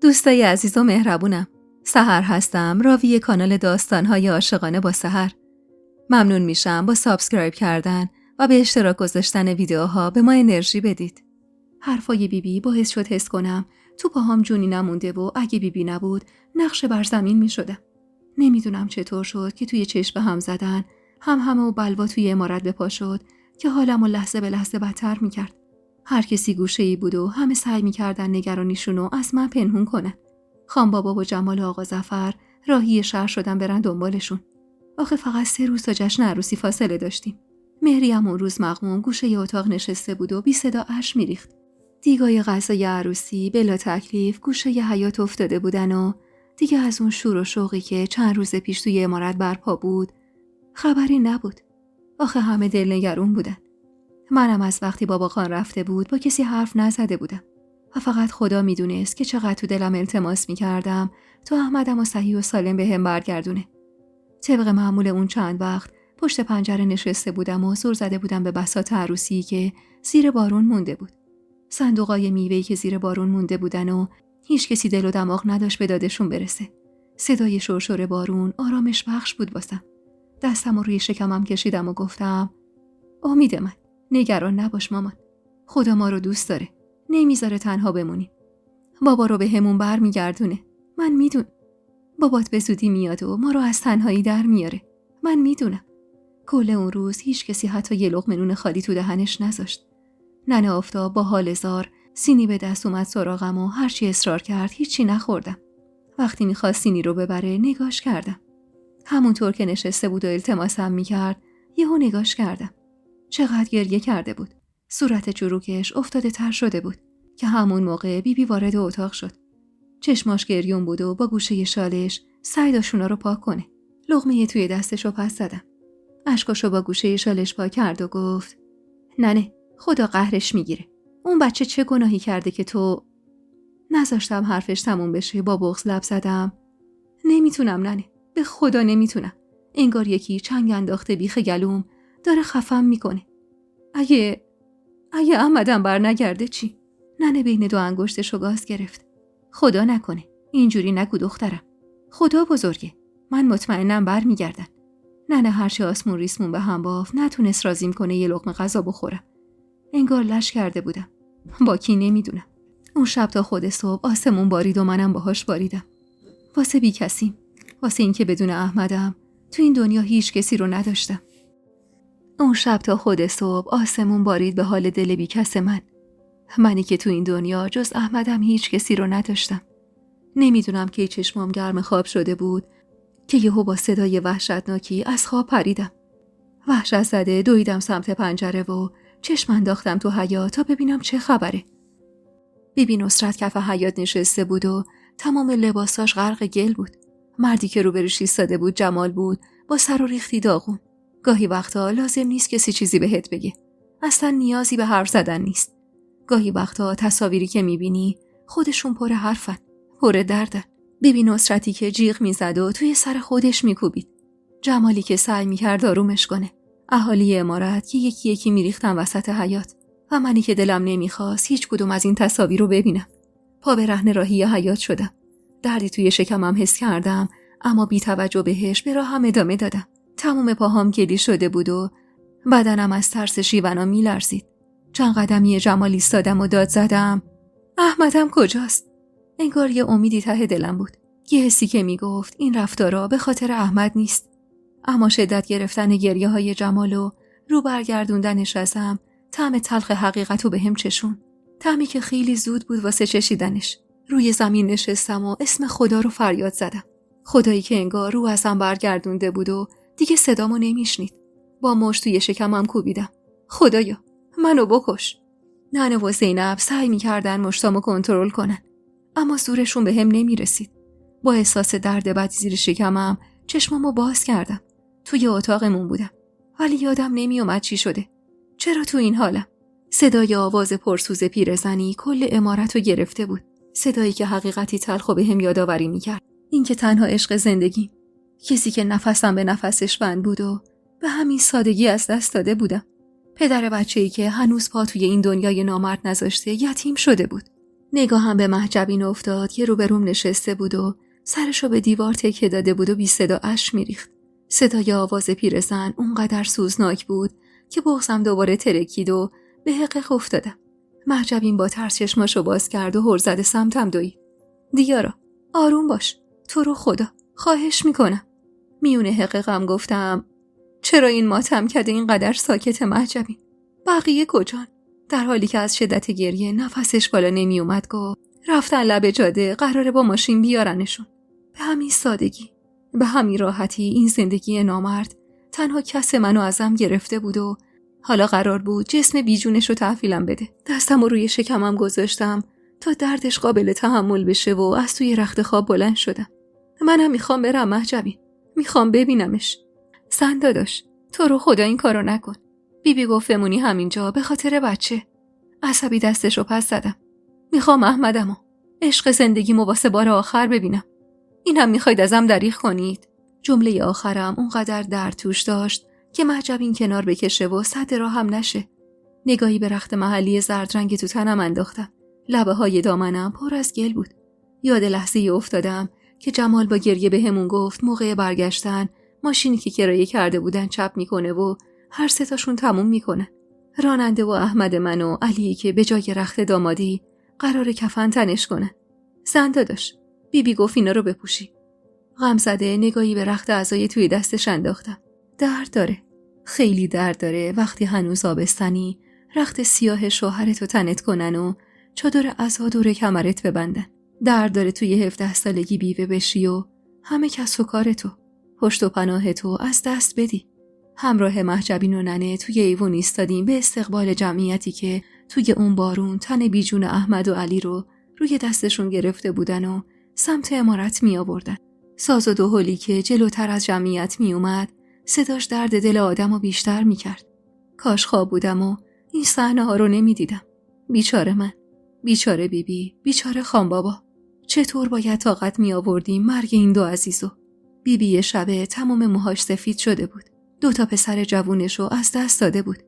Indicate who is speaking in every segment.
Speaker 1: دوستای عزیز و مهربونم، سحر هستم، راوی کانال داستان‌های عاشقانه با سحر. ممنون میشم با سابسکرایب کردن و به اشتراک گذاشتن ویدیوها به ما انرژی بدید. حرفای بیبی باعث شد حس کنم تو پاهام جونی نمونده و اگه بیبی نبود نقشه بر زمین میشدم. نمیدونم چطور شد که توی چشم به هم زدن همه و بلوا توی عمارت به پا شد که حالمو لحظه به لحظه بدتر میکرد. هر کسی گوشه‌ای بود و همه سعی می‌کردن نگرانیشونو از من پنهون کنن. خان بابا و جمال آقا ظفر راهی شهر شدن برن دنبالشون. آخه فقط 3 روز تا جشن عروسی فاصله داشتیم. مهری هم اون روز مغموم گوشه اتاق نشسته بود و بی صدا اشک می‌ریخت. دیگای غذای عروسی بلا تکلیف گوشه حیاط افتاده بودن و دیگه از اون شور و شوقی که چند روز پیش توی عمارت برپا بود خبری نبود. آخه همه دلنگرون بودن. منم از وقتی بابا خان رفته بود با کسی حرف نزده بودم و فقط خدا میدونست که چقدر تو دلم التماس میکردم تا احمدم و صحیح و سالم به هم برگردونه. طبق معمول اون چند وقت پشت پنجره نشسته بودم و زور زده بودم به بساط عروسی که زیر بارون مونده بود. صندوقای میوه‌ای که زیر بارون مونده بودن و هیچ کسی دل و دماغ نداشت به دادشون برسه. صدای شرشر بارون آرامش بخش بود واسم. دستم رو روی شکمم کشیدم و گفتم امید من، نگران نباش مامان. خدا ما رو دوست داره. نمیذاره تنها بمونیم. بابا رو به همون بر میگردونه. من میدون. بابات به زودی میاد و ما رو از تنهایی در میاره. من میدونم. کل اون روز هیچ کسی حتی یه لقمه نون خالی تو دهنش نذاشت. ننه آفتاب با حال زار سینی به دست اومد سراغم و هرچی اصرار کرد هیچی نخوردم. وقتی میخواست سینی رو ببره نگاش کردم. همونطور که نشسته بود و التماسم میکرد یهو نگاش کردم. چقدر گریه کرده بود. صورت چروکش افتاده تر شده بود که همون موقع بیبی وارد اتاق شد. چشماش گریون بود و با گوشه شالش سعی داشت اونا رو پاک کنه. لقمه توی دستشو پس زدم. اشکاشو با گوشه شالش پاک کرد و گفت ننه، خدا قهرش میگیره. اون بچه چه گناهی کرده که تو؟ نذاشتم حرفش تموم بشه، با بغض لب زدم. نمیتونم ننه، به خدا نمیتونم. انگار یکی چنگ انداخته بیخ گلوم داره خفم میکنه. اگه احمدم بر نگرده چی؟ ننه بین 2 انگشتشو گاز گرفت. خدا نکنه. اینجوری نگو دخترم. خدا بزرگه. من مطمئنم بر میگردن. ننه هرچی آسمون ریسمون به هم بافت نتونست رازیم کنه یه لقمه غذا بخورم. انگار لش کرده بودم. با کی نمیدونم. اون شب تا خود صبح آسمون بارید و منم باهاش باریدم. واسه بی کسیم. واسه این که بدون احمدم تو این دنیا هیچ کسی رو نداشتم. اون شب تا خود صبح آسمون بارید به حال دل بیکس من. منی که تو این دنیا جز احمدم هیچ کسی رو نداشتم. نمیدونم که چشمام گرم خواب شده بود که یهو با صدای وحشتناکی از خواب پریدم. وحشت زده دویدم سمت پنجره و چشم انداختم تو حیاط تا ببینم چه خبره. بیبی نصرت کف حیاط نشسته بود و تمام لباساش غرق گل بود. مردی که روبروش ایستاده بود جمال بود، با سر و ریختی داغون. گاهی وقتا لازم نیست کسی چیزی بهت بگه. اصلا نیازی به حرف زدن نیست. گاهی وقتا تصاویری که میبینی خودشون پر حرفن، پر دردن. بیبی نصرتی که جیغ میزد و توی سر خودش میکوبید. جمالی که سعی میکرد آرومش کنه. اهالی عمارت که یکی یکی میریختن وسط حیاط و منی که دلم نمیخواست هیچ کدوم از این تصاویر رو ببینم. پا به رهن راهی حیاط شدم. دردی توی شکمم حس کردم، اما بی توجه بهش به راهم ادامه دادم. تمام پاهام گلی شده بود و بدنم از ترس شیونا میلرزید. چند قدمی جمال ایستادم و داد زدم احمدم کجاست؟ انگار یه امیدی ته دلم بود. یه حسی که میگفت این رفتارا به خاطر احمد نیست. اما شدت گرفتن گریه های جمال و رو برگردوندنش ازم طعم تلخ حقیقتو به هم چشون. طعمی که خیلی زود بود واسه چشیدنش. روی زمین نشستم و اسم خدا رو فریاد زدم. خدایی که انگار رو ازم برگردونده بود و دیگه صدامو نمیشنید. با مشت توی شکمم کوبیدم. خدایا منو بکش. ننه و زینب سعی میکردن مشتامو کنترل کنن، اما زورشون به هم نمیرسید. با احساس درد بد زیر شکمم چشمامو باز کردم. توی اتاقمون بودم، ولی یادم نمیومد چی شده. چرا تو این حالم؟ صدای آواز پرسوز پیرزنی کل عمارت رو گرفته بود. صدایی که حقیقتی تلخ و به هم یادآوری میکرد. این که تنها عشق زندگی، کسی که نفسم به نفسش بند بود و به همین سادگی از دست داده بودم. پدر بچه‌ای که هنوز پا توی این دنیای نامرد نذاشته یتیم شده بود. نگاهم به محجبین افتاد که روبروم نشسته بود و سرشو به دیوار تکیه داده بود و بی صدا اشک میریخت. صدای آواز پیرزن اونقدر سوزناک بود که بغضم دوباره ترکید و به حقیق افتادم. محجبین با ترس چشماشو باز کرد و هر زده سمتم دوید. دیارا آروم باش، تو رو خدا خواهش میکنم. میونه حقیقم گفتم چرا این ماتم کده اینقدر ساکت محجبین؟ بقیه کجان؟ در حالی که از شدت گریه نفسش بالا نمی اومد گفت رفتن لب جاده، قراره با ماشین بیارنشون. به همین سادگی، به همین راحتی این زندگی نامرد تنها کس منو ازم گرفته بود و حالا قرار بود جسم بیجونش رو تحویلم بده. دستم رو روی شکمم گذاشتم تا دردش قابل تحمل بشه و از توی رخت خواب بلند شدم. منم میخوام برم محجبین، میخوام ببینمش. زن داداش تو رو خدا این کارو نکن. بیبی گفت بمونی همینجا به خاطر بچه. عصبی دستشو پس زدم. میخوام احمدمو، عشق زندگیمو واسه بار آخر ببینم. اینم میخواید ازم دریغ کنید؟ جمله آخرم اونقدر درد توش داشت که محجبین کنار بکشه و سد راهم نشه. نگاهی به رخت محلی زرد رنگ تو تنم انداختم. لبه های دامنم پر از گل بود. یاد لحظه افتادم که جمال با گریه به همون گفت موقع برگشتن ماشینی که کرایه کرده بودن چپ میکنه و هر سه تاشون تموم میکنه. راننده و احمد من و علی که به جای رخت دامادی قرار کفن تنش کنه. زن داداش بیبی گفت اینا رو بپوشی. غم زده نگاهی به رخت عزای توی دستش انداختم. درد داره، خیلی درد داره وقتی هنوز آبستنی رخت سیاه شوهرتو تنت کنن و چادر عزا دور کمرت ببندن. درد داره توی 17 سالگی بیوه بشی و همه کس و کارتو، پشت و پناهتو از دست بدی. همراه محجبین و ننه توی ایوون ایستادیم به استقبال جمعیتی که توی اون بارون تن بیجون احمد و علی رو روی دستشون گرفته بودن و سمت عمارت می آوردن. ساز و دهلی که جلوتر از جمعیت می اومد صداش درد دل آدمو بیشتر می کرد. کاش خواب بودم و این صحنه ها رو نمی دیدم. بیچاره من، بیچاره بیبی، بیچاره خان بابا. چطور باید طاقت می آوردیم مرگ این دو عزیزو؟ بیبی شبه تمام موهاش سفید شده بود. 2 پسر جوونشو از دست داده بود.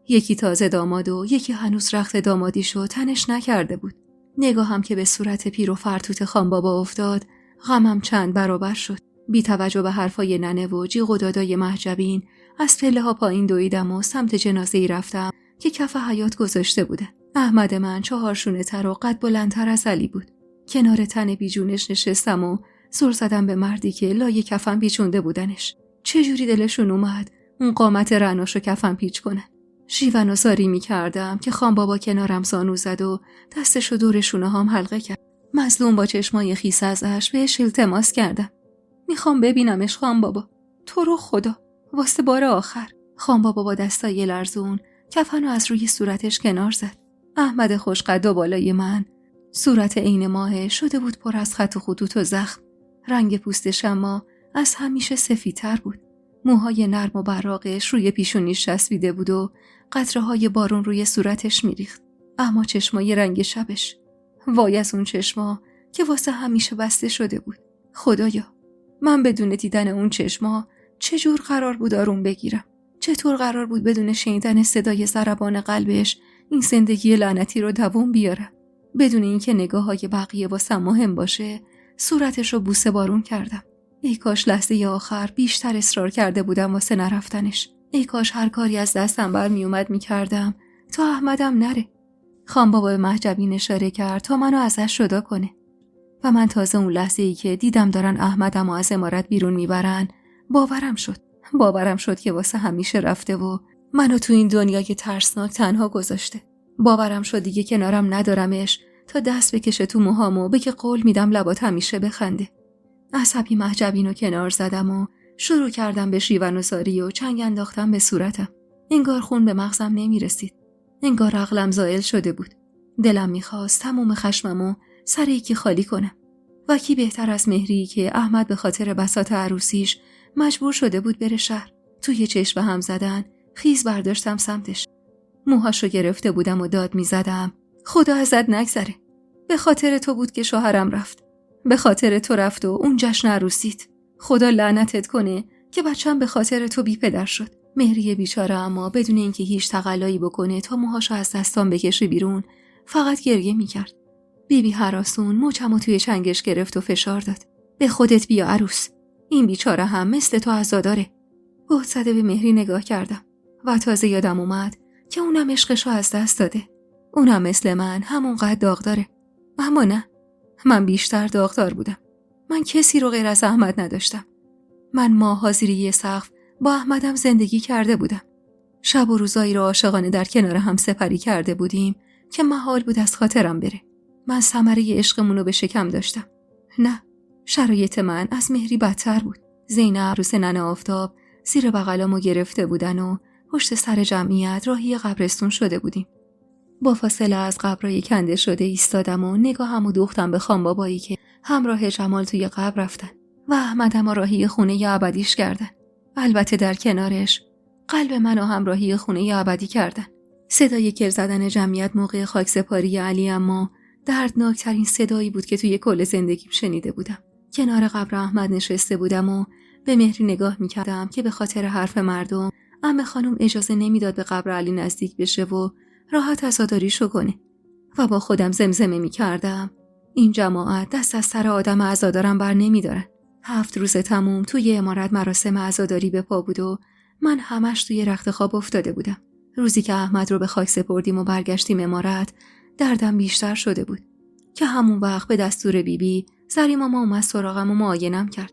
Speaker 1: یکی تازه داماد و یکی هنوز رخت دامادیشو تنش نکرده بود. نگاهم که به صورت پیر و فرتوت خان بابا افتاد، غمم چند برابر شد. بی توجه به حرفای ننه و جیغ و دادای محجبین از پله ها پایین دویدم و سمت جنازه‌ای رفتم که کف حیاط گذاشته بودن. احمد من 4 شونه تر و قد بلندتر از علی بود. کنار تن بیجونش نشستم و زور زدم به مردی که لای کفن پیچونده بودنش. چجوری دلشون اومد اون قامت رعناشو کفن پیچ کنه. شیون و زاری می کردم که خان بابا کنارم زانو زد و دستشو دور شونه هم حلقه کرد. مظلوم با چشمای خیس ازش بهش التماس کردم. میخوام ببینمش خان بابا، تو رو خدا، واسه بار آخر. خان بابا با دستای لرزون کفنو از روی صورتش کنار زد. احمد خوشقد و بالای من، صورت عین ماه شده بود پر از خط و خطوط و زخم. رنگ پوستش اما از همیشه سفیدتر بود. موهای نرم و براقش روی پیشونیش چسبیده بود و قطره‌های بارون روی صورتش میریخت. اما چشمای رنگ شبش، وای از اون چشما که واسه همیشه بسته شده بود. خدایا، من بدون دیدن اون چشما چجور قرار بود آروم بگیرم؟ چطور قرار بود بدون شنیدن صدای ضربان قلبش این زندگی لعنتی رو دوام بیارم؟ بدون اینکه نگاه‌های بقیه واسم مهم باشه، صورتش رو بوسه بارون کردم. ای کاش لحظه آخر بیشتر اصرار کرده بودم واسه نرفتنش. ای کاش هر کاری از دستم برمی اومد میکردم تا احمدم نره. خان بابا به محجبین اشاره کرد تا منو ازش جدا کنه. و من تازه اون لحظه ای که دیدم دارن احمدمو از عمارت بیرون میبرن باورم شد که واسه همیشه رفته و منو تو این دنیای ترسناک تنها گذاشته. باورم شد دیگه کنارم ندارمش تا دست بکشه تو موهامو بگه قول میدم لبات همیشه بخنده. عصبی محجبینو کنار زدم و شروع کردم به شیون و زاری و چنگ انداختم به صورتم. انگار خون به مغزم نمیرسید. انگار عقلم زائل شده بود. دلم میخواست تموم خشممو سر یکی خالی کنم. و کی بهتر از مهری که احمد به خاطر بساط عروسیش مجبور شده بود بره شهر. توی چشم هم زدن خیز برداشتم سمتش. موهاشو گرفته بودم و داد میزدم خدا ازت نگذره. به خاطر تو بود که شوهرم رفت. به خاطر تو رفت و اون جشن عروسیت. خدا لعنتت کنه که بچه‌م به خاطر تو بی پدر شد. مهری بیچاره اما بدون اینکه هیچ تقلایی بکنه تا موهاشو از دستام بکشه بیرون فقط گریه میکرد. بیبی هراسون مچمو توی چنگش گرفت و فشار داد. به خودت بیا عروس. این بیچاره هم مثل تو عزاداره. بهت زده به مهری نگاه کردم و تازه یادم اومد که اونم عشقشو از دست داده. اونم مثل من همونقدر داغ داره. اما نه، من بیشتر داغدار بودم. من کسی رو غیر از احمد نداشتم. من ماها زیر یه سقف با احمدم زندگی کرده بودم. شب و روزایی رو عاشقانه در کنار هم سپری کرده بودیم که محال بود از خاطرم بره. من ثمره عشقمون رو به شکم داشتم. نه، شرایط من از مهری بدتر بود. زینب عروس ننه آفتاب زیر بغلامو گرفته بودن و پشت سر جمعیت راهی قبرستون شده بودیم. با فاصله از قبرای کنده شده ایستادم و نگاهمو دوختم به خانبابایی که همراه جمال توی قبر رفتن و احمدم راهی خونه ابدیش کردن. البته در کنارش قلب منو هم راهی خونه ابدی کردن. صدای کر زدن جمعیت موقع خاکسپاری علی اما دردناکترین صدایی بود که توی کل زندگیم شنیده بودم. کنار قبر احمد نشسته بودم و به مهری نگاه میکردم که به خاطر حرف مردم عمه خانم اجازه نمیداد به قبر علی نزدیک بشه و راحت عزاداریشو کنه و با خودم زمزمه میکردم این جماعت دست از سر آدم عزادارم بر نمیدارن. 7 روز تموم توی عمارت مراسم عزاداری به پا بود و من همش توی رخت خواب افتاده بودم. روزی که احمد رو به خاک سپردیم و برگشتیم عمارت دردم بیشتر شده بود که همون وقت به دستور بیبی زری ماما اومد سراغم و معاینم کرد.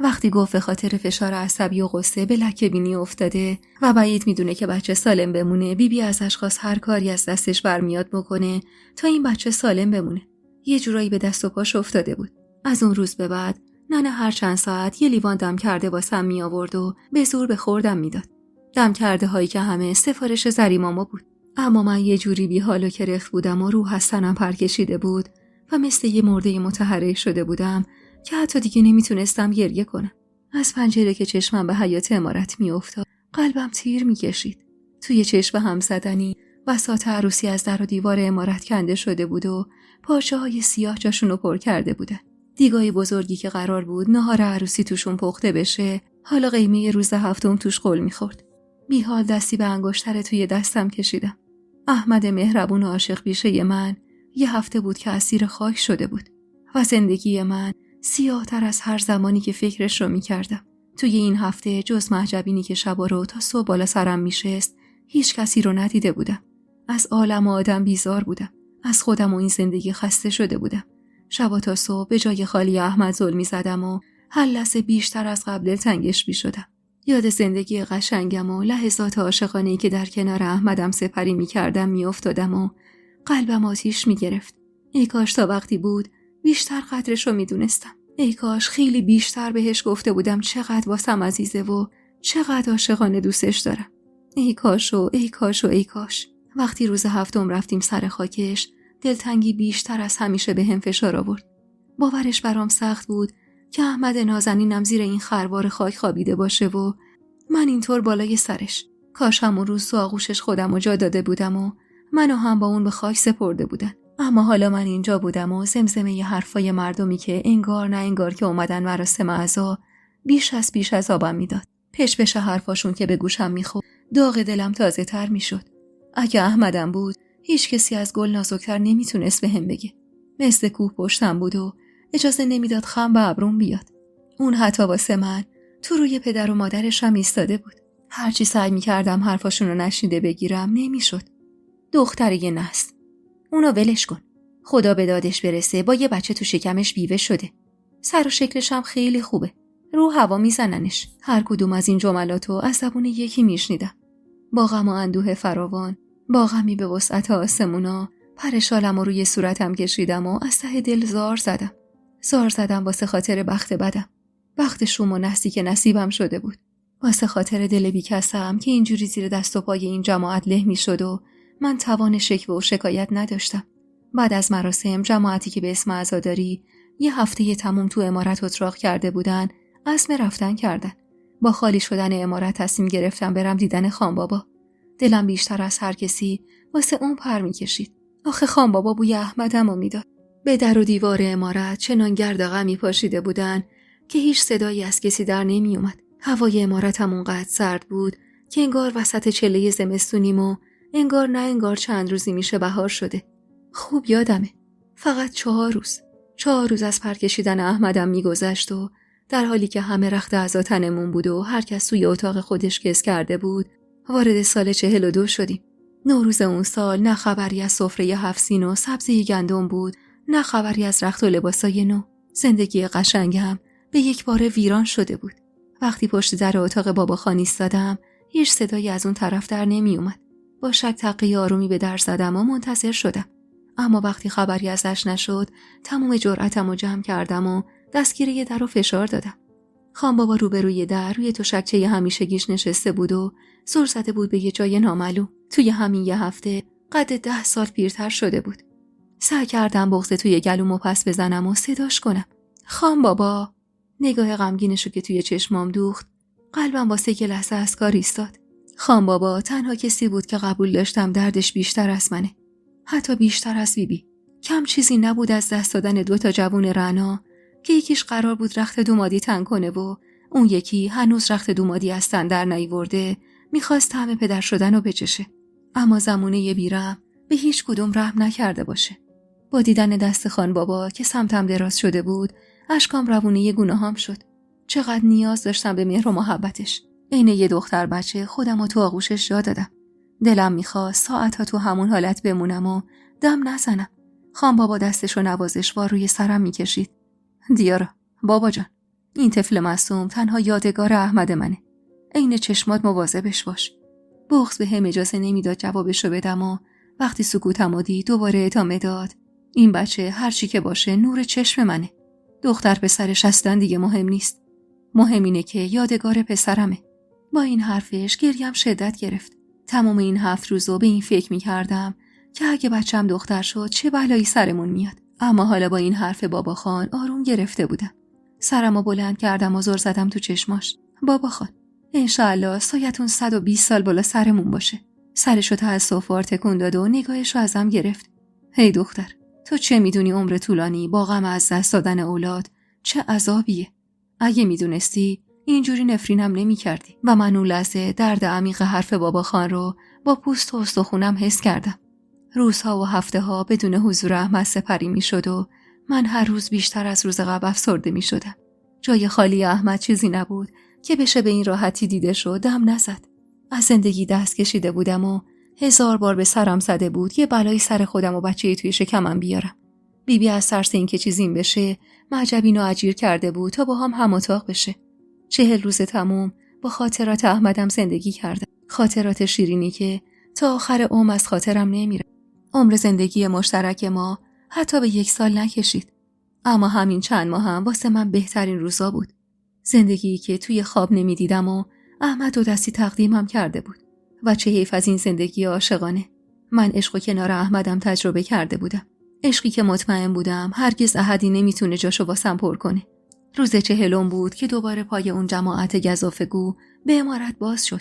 Speaker 1: وقتی گفت به خاطر فشار عصبی و غصه به لکه بینی افتاده و بعید میدونه که بچه سالم بمونه، بیبی ازش خواست هر کاری از دستش برمیاد بکنه تا این بچه سالم بمونه. یه جورایی به دست و پاش افتاده بود. از اون روز به بعد ننه هر چند ساعت یه لیوان دم کرده واسم می آورد و به زور به خوردم میداد. دم کرده هایی که همه سفارش زری ماما بود. اما من یه جوری بی حال و کرخت بودم و روح از تنم پر کشیده بود و مثل یه مرده متحرک شده بودم که حتی دیگه نمیتونستم گریه کنم. از پنجره که چشمم به حیاط عمارت میافتاد قلبم تیر میکشید. توی چشم هم زدنی بساط عروسی از در و دیوار عمارت کنده شده بود و پارچه‌های سیاه جاشونو پر کرده بودن. دیگای بزرگی که قرار بود ناهار عروسی توشون پخته بشه حالا قیمه روز هفتم توش قل میخورد. بی حال دستی به انگشتر توی دستم کشیدم. احمد مهربون و عاشق بیشه من یه هفته بود که اسیر خاک شده بود و زندگی من سیاه‌تر از هر زمانی که فکرش رو می‌کردم. توی این هفته جز مهجبینی که شبا رو تا صبح بالا سرم میشست هیچ کسی رو ندیده بودم. از عالم و آدم بیزار بودم. از خودم و این زندگی خسته شده بودم. شبا تا صبح به جای خالی احمد ظلمی زدم و هر لحظه بیشتر از قبل دلتنگش می‌شدم. یاد زندگی قشنگم و لحظات عاشقانه‌ای که در کنار احمدم سپری می‌کردم میافتادم و قلبم آتیش می‌گرفت. ای کاش تا وقتی بود بیشتر قدرش رو میدونستم. ای کاش خیلی بیشتر بهش گفته بودم چقدر واسم عزیزه و چقدر عاشقانه دوستش دارم. ای کاش و ای کاش و ای کاش. وقتی روز هفتم رفتیم سر خاکش دلتنگی بیشتر از همیشه به هم فشار آورد. باورش برام سخت بود که احمد نازنینم زیر این خروار خاک خوابیده باشه و من اینطور بالای سرش. کاش همون روز تو آغوشش خودم رو جا داده بودم و منو هم با اون به خاک سپرده بودن. اما حالا من اینجا بودم و زمزمه ی حرفای مردمی که انگار نه انگار که اومدن مراسم عزا بیش از آبم میداد. پش حرفاشون که به گوشم میخورد داغ دلم تازه تر میشد. اگه احمدم بود هیچ کسی از گل نازکتر نمیتونست بهم بگه. مثل کوه پشتم بود و اجازه نمیداد خم به ابروم بیاد. اون حتی واسه من تو روی پدر و مادرش هم ایستاده بود. هرچی سعی میکردم حرفاشون رو نشنیده بگیرم نمیشد. دختر یه نسل. اونو ولش کن. خدا به دادش برسه با یه بچه تو شکمش بیوه شده. سر و شکلش هم خیلی خوبه. رو هوا میزننش. هر کدوم از این جملاتو از زبون یکی میشنیدم. با غم و اندوه فراوان، با غمی به وسعت آسمونا، پر شالم رو روی صورتم کشیدم و از ته دل زار زدم واسه خاطر بخت بدم. بخت شوم و نحسی که نصیبم شده بود. واسه خاطر دل بیکسم که اینجوری زیر دست و پای این جماعت له میشد و من توان شکوه و شکایت نداشتم. بعد از مراسم جماعتی که به اسم عزاداری یه هفته تموم تو عمارت اتراق کرده بودن عزم رفتن کردن. با خالی شدن عمارت تصمیم گرفتم برم دیدن خانبابا. دلم بیشتر از هر کسی واسه اون پر میکشید. آخه خانبابا بوی احمدمو میداد. به در و دیوار عمارت چنان گرد و غمی پاشیده بودن که هیچ صدایی از کسی در نمی اومد. هوای عمارت هم اونقدر سرد بود که انگار وسط چله زمستونیم و انگار نه انگار چند روزی میشه بهار شده. خوب یادمه. فقط 4 روز از پر کشیدن احمدم میگذشت و در حالی که همه رخت اعضا تنمون بود و هر کس توی اتاق خودش کس کرده بود، وارد سال 42 شدیم. نوروز اون سال نه خبری از سفره 7 سین و سبزی گندم بود، نه خبری از رخت و لباسای نو. زندگی قشنگم به یک بار ویران شده بود. وقتی پشت در اتاق بابا خان ایستادم، هیچ صدایی از اون طرف در نمی اومد. با شک تقی آرومی به در زدم و منتظر شدم. اما وقتی خبری ازش نشد، تمام جرأتمو جمع کردم و دستگیره در رو فشار دادم. خان بابا روبروی در روی تشکچه همیشگیش نشسته بود و زل زده بود به یه جای نامعلوم. توی همین یه هفته قد 10 سال پیرتر شده بود. سعی کردم بغض توی گلومو پس بزنم و صداش کنم. خان بابا. نگاه غمگینشو که توی چشمام دوخت، قلبم واسه یه لحظه از کار ایستاد. خان بابا تنها کسی بود که قبول داشتم دردش بیشتر از منه. حتی بیشتر از بیبی. کم چیزی نبود از دست دادن 2 تا جوون رعنا که یکیش قرار بود رخت دومادی تن کنه و اون یکی هنوز رخت دومادی از تن در نیورده، میخواست طعم پدر شدن رو بچشه. اما زمونه بیرم به هیچ کدوم رحم نکرده باشه. با دیدن دست خان بابا که سمتم دراز شده بود، اشکام روونه گناهام شد. چقدر نیاز داشتم به مهر و محبتش. عین یه دختر بچه خودم رو تو آغوشش جا دادم. دلم میخواست ساعتها تو همون حالت بمونم و دم نزنم. خان بابا دستشو نوازشوار روی سرم میکشید. دیارا، بابا جان، این طفل معصوم تنها یادگار احمد منه. عین چشمات مواظبش باش. بغض به هم اجازه نمیداد جوابشو بدم و وقتی سکوتمو دید دوباره ادامه داد. این بچه هر چی که باشه نور چشم منه. دختر پسرش اصلا دیگه مهم نیست. مهم اینه که یادگار پسرمه. با این حرفش گریم شدت گرفت. تمام این 7 روزو به این فکر میکردم که اگه بچم دختر شد چه بلایی سرمون میاد. اما حالا با این حرف بابا خان آروم گرفته بودم. سرمو بلند کردم و زل زدم تو چشماش. بابا خان، انشاءالله سایتون 120 سال بالا سرمون باشه. سرشو تأسف‌وار تکون داد و نگاهشو ازم گرفت. هی دختر، تو چه میدونی عمر طولانی با غم از دست دادن اولاد چه عذابیه؟ اگه میدونستی اینجوری نفرینم نمی کردی. و من اون لحظه درد عمیق حرف بابا خان رو با پوست و استخونم حس کردم. روزها و هفته ها بدون حضور احمد سپری می شد و من هر روز بیشتر از روز قبل افسرده می شدم. جای خالی احمد چیزی نبود که بشه به این راحتی دیده شد دم نزد. از زندگی دست کشیده بودم و 1000 بار به سرم زده بود یه بلایی سر خودم و بچه توی شکمم بیارم. بیبی از ترس این که چیزیم بشه معجبینو اجیر کرده بود تا با هم اتاق بشه. 40 روز تموم با خاطرات احمدم زندگی کردم. خاطرات شیرینی که تا آخر عمر از خاطرم نمیره. عمر زندگی مشترک ما حتی به 1 سال نکشید. اما همین چند ماه هم واسه من بهترین روزا بود. زندگی که توی خواب نمیدیدم و احمد 2 دستی تقدیمم کرده بود. و چه حیف از این زندگی عاشقانه. من عشق کنار احمدم تجربه کرده بودم. عشقی که مطمئن بودم هرگز احدی نمیتونه جاشو واسم پر کنه. روز 40 بود که دوباره پای اون جماعت گزافه‌گو به عمارت باز شد.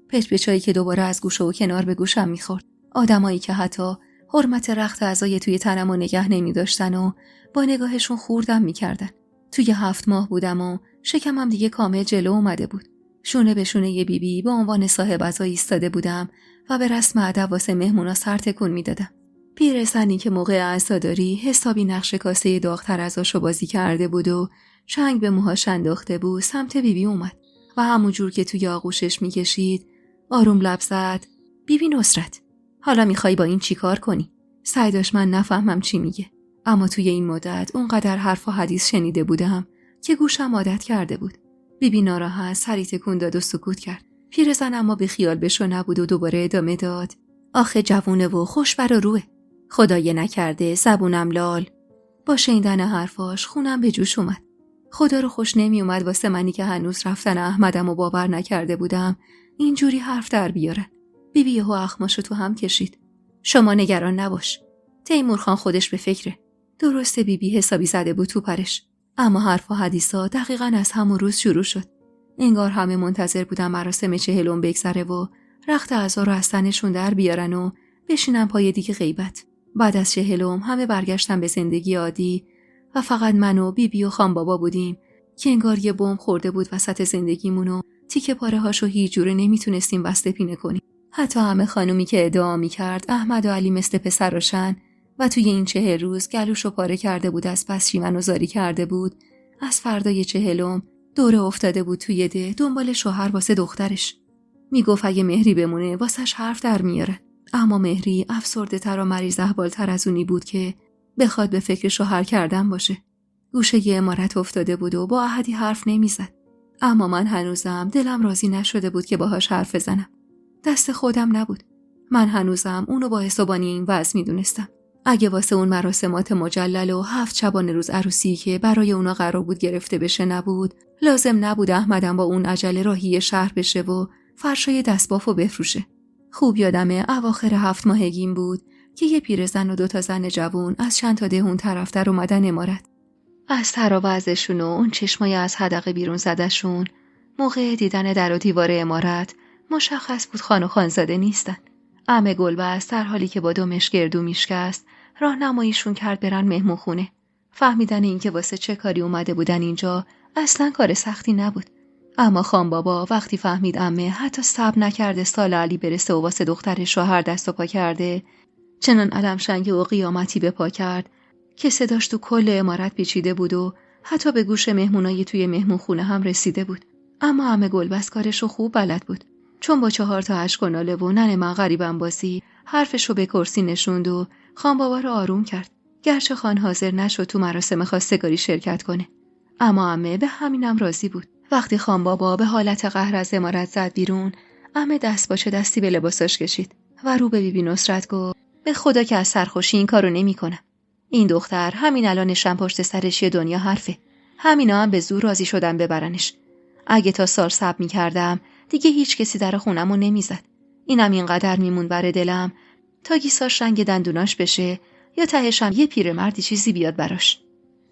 Speaker 1: پچ‌پچایی که دوباره از گوشه و کنار به گوشم میخورد. آدمایی که حتی حرمت رخت اعضای توی تنمو نگه نمیداشتن و با نگاهشون خوردم میکردن. توی 7 ماه بودم و شکمم دیگه کامل جلو اومده بود. شونه به شونه یه بیبی به عنوان صاحب عزا ایستاده بودم و به رسم ادب واسه مهمونا سر تکون میدادم. پیرزنی که موقع عزاداری حسابی نقش کاسه داغ‌تر ازاشو بازی کرده بود و چنگ به موهاش انداخته بود سمت بیبی اومد و همون جور که توی آغوشش میکشید آروم لب زد. بیبی نصرت، حالا میخوای با این چی کار کنی؟ سعی داشت من نفهمم چی میگه. اما توی این مدت اونقدر حرف و حدیث شنیده بودم که گوشم عادت کرده بود. بیبی ناراحت سری تکون داد و سکوت کرد. پیرزن اما به خیال بشو نبود و دوباره ادامه داد. آخه جوونه و خوش بر روه. خدای نکرده زبونم لال. با شنیدن حرفاش خونم به جوش اومد. خدا رو خوش نمی اومد واسه منی که هنوز رفتن احمدم و باور نکرده بودم اینجوری حرف در بیارن. بیبی یهو اخماشو تو هم کشید. شما نگران نباش. تیمور خان خودش به فکره. درسته بیبی حسابی زده بود تو پرش. اما حرف و حدیثا دقیقاً از همون روز شروع شد. انگار همه منتظر بودن مراسم 40 بگذره و رخت اعضا رو از تنشون در بیارن و بشینن پای دیگه غیبت. بعد از 40 همه برگشتن به زندگی عادی و فقط من و بیبی و خان بابا بودیم که انگار یه بمب خورده بود وسط زندگیمون و تیکه پاره هاشو هیچ جوره نمیتونستیم بسته پینه کنیم. حتی همه خانومی که ادعا میکرد احمد و علی مثل پسراشن و توی این 40 روز گلوشو پاره کرده بود، از پس شیون و زاری کرده بود. از فردای 40 دوره افتاده بود توی ده دنبال شوهر واسه دخترش. میگفت اگه مهری بمونه واسش حرف در میاره. اما مهری افسرده تر و مریض احوال‌تر از اونی بود که بخواد به فکر شوهر کردن باشه. گوشه یه عمارت افتاده بود و با احدی حرف نمیزد. اما من هنوزم دلم راضی نشده بود که باهاش حرف بزنم. دست خودم نبود. من هنوزم اونو با حسابانی این وضع میدونستم. اگه واسه اون مراسمات مجلل و 7 شبانه روز عروسی که برای اونا قرار بود گرفته بشه نبود، لازم نبود احمدم با اون عجله راهی شهر بشه و فرشای دستبافو بفروشه. خوب یادمه اواخر 7 ماهگیم بود که یه پیرزن و 2 زن جوون از چند تا دهون طرفتر اومدن عمارت. از تر و وضعشون و اون چشمای از حدقه بیرون زدشون، موقع دیدن در و دیوار عمارت مشخص بود خان و خانزاده نیستن. عمه گلبز در حالی که با دمش گردو میشکست راهنماییشون کرد برن مهمون خونه. فهمیدن این که واسه چه کاری اومده بودن اینجا اصلا کار سختی نبود. اما خان بابا وقتی فهمید عمه حتی صبر نکرده سال علی برسه و واسه دختر شوهر دست و پا کرده، چنان علمشنگ و قیامتی به پا کرد که صداش تو کل عمارت پیچیده بود و حتی به گوش مهمونای توی مهمون خونه هم رسیده بود. اما عمه گلبز کارشو خوب بلد بود، چون با 4 تا اشکناله و نن من غریبم بازی حرفشو به کرسی نشوند و خان بابا رو آروم کرد. گرچه خان حاضر نشد تو مراسم خواستگاری شرکت کنه، اما عمه به همینم راضی بود. وقتی خان بابا به حالت قهر از عمارت زد بیرون، عمه دست باچه دستی به لباساش کشید و رو به بیبی نصرت گفت به خدا که از سرخوشی این کارو نمی‌کنم. این دختر همین الانشم پشت سرش یه دنیا حرفه. همینا هم به زور راضی شدن ببرنش. اگه تا سال صبر می‌کردم دیگه هیچ کسی در خونمو نمیزد. اینم اینقدر میمون بر دلم تا گیساش رنگ دندوناش بشه یا تهشم یه پیرمردی چیزی بیاد براش.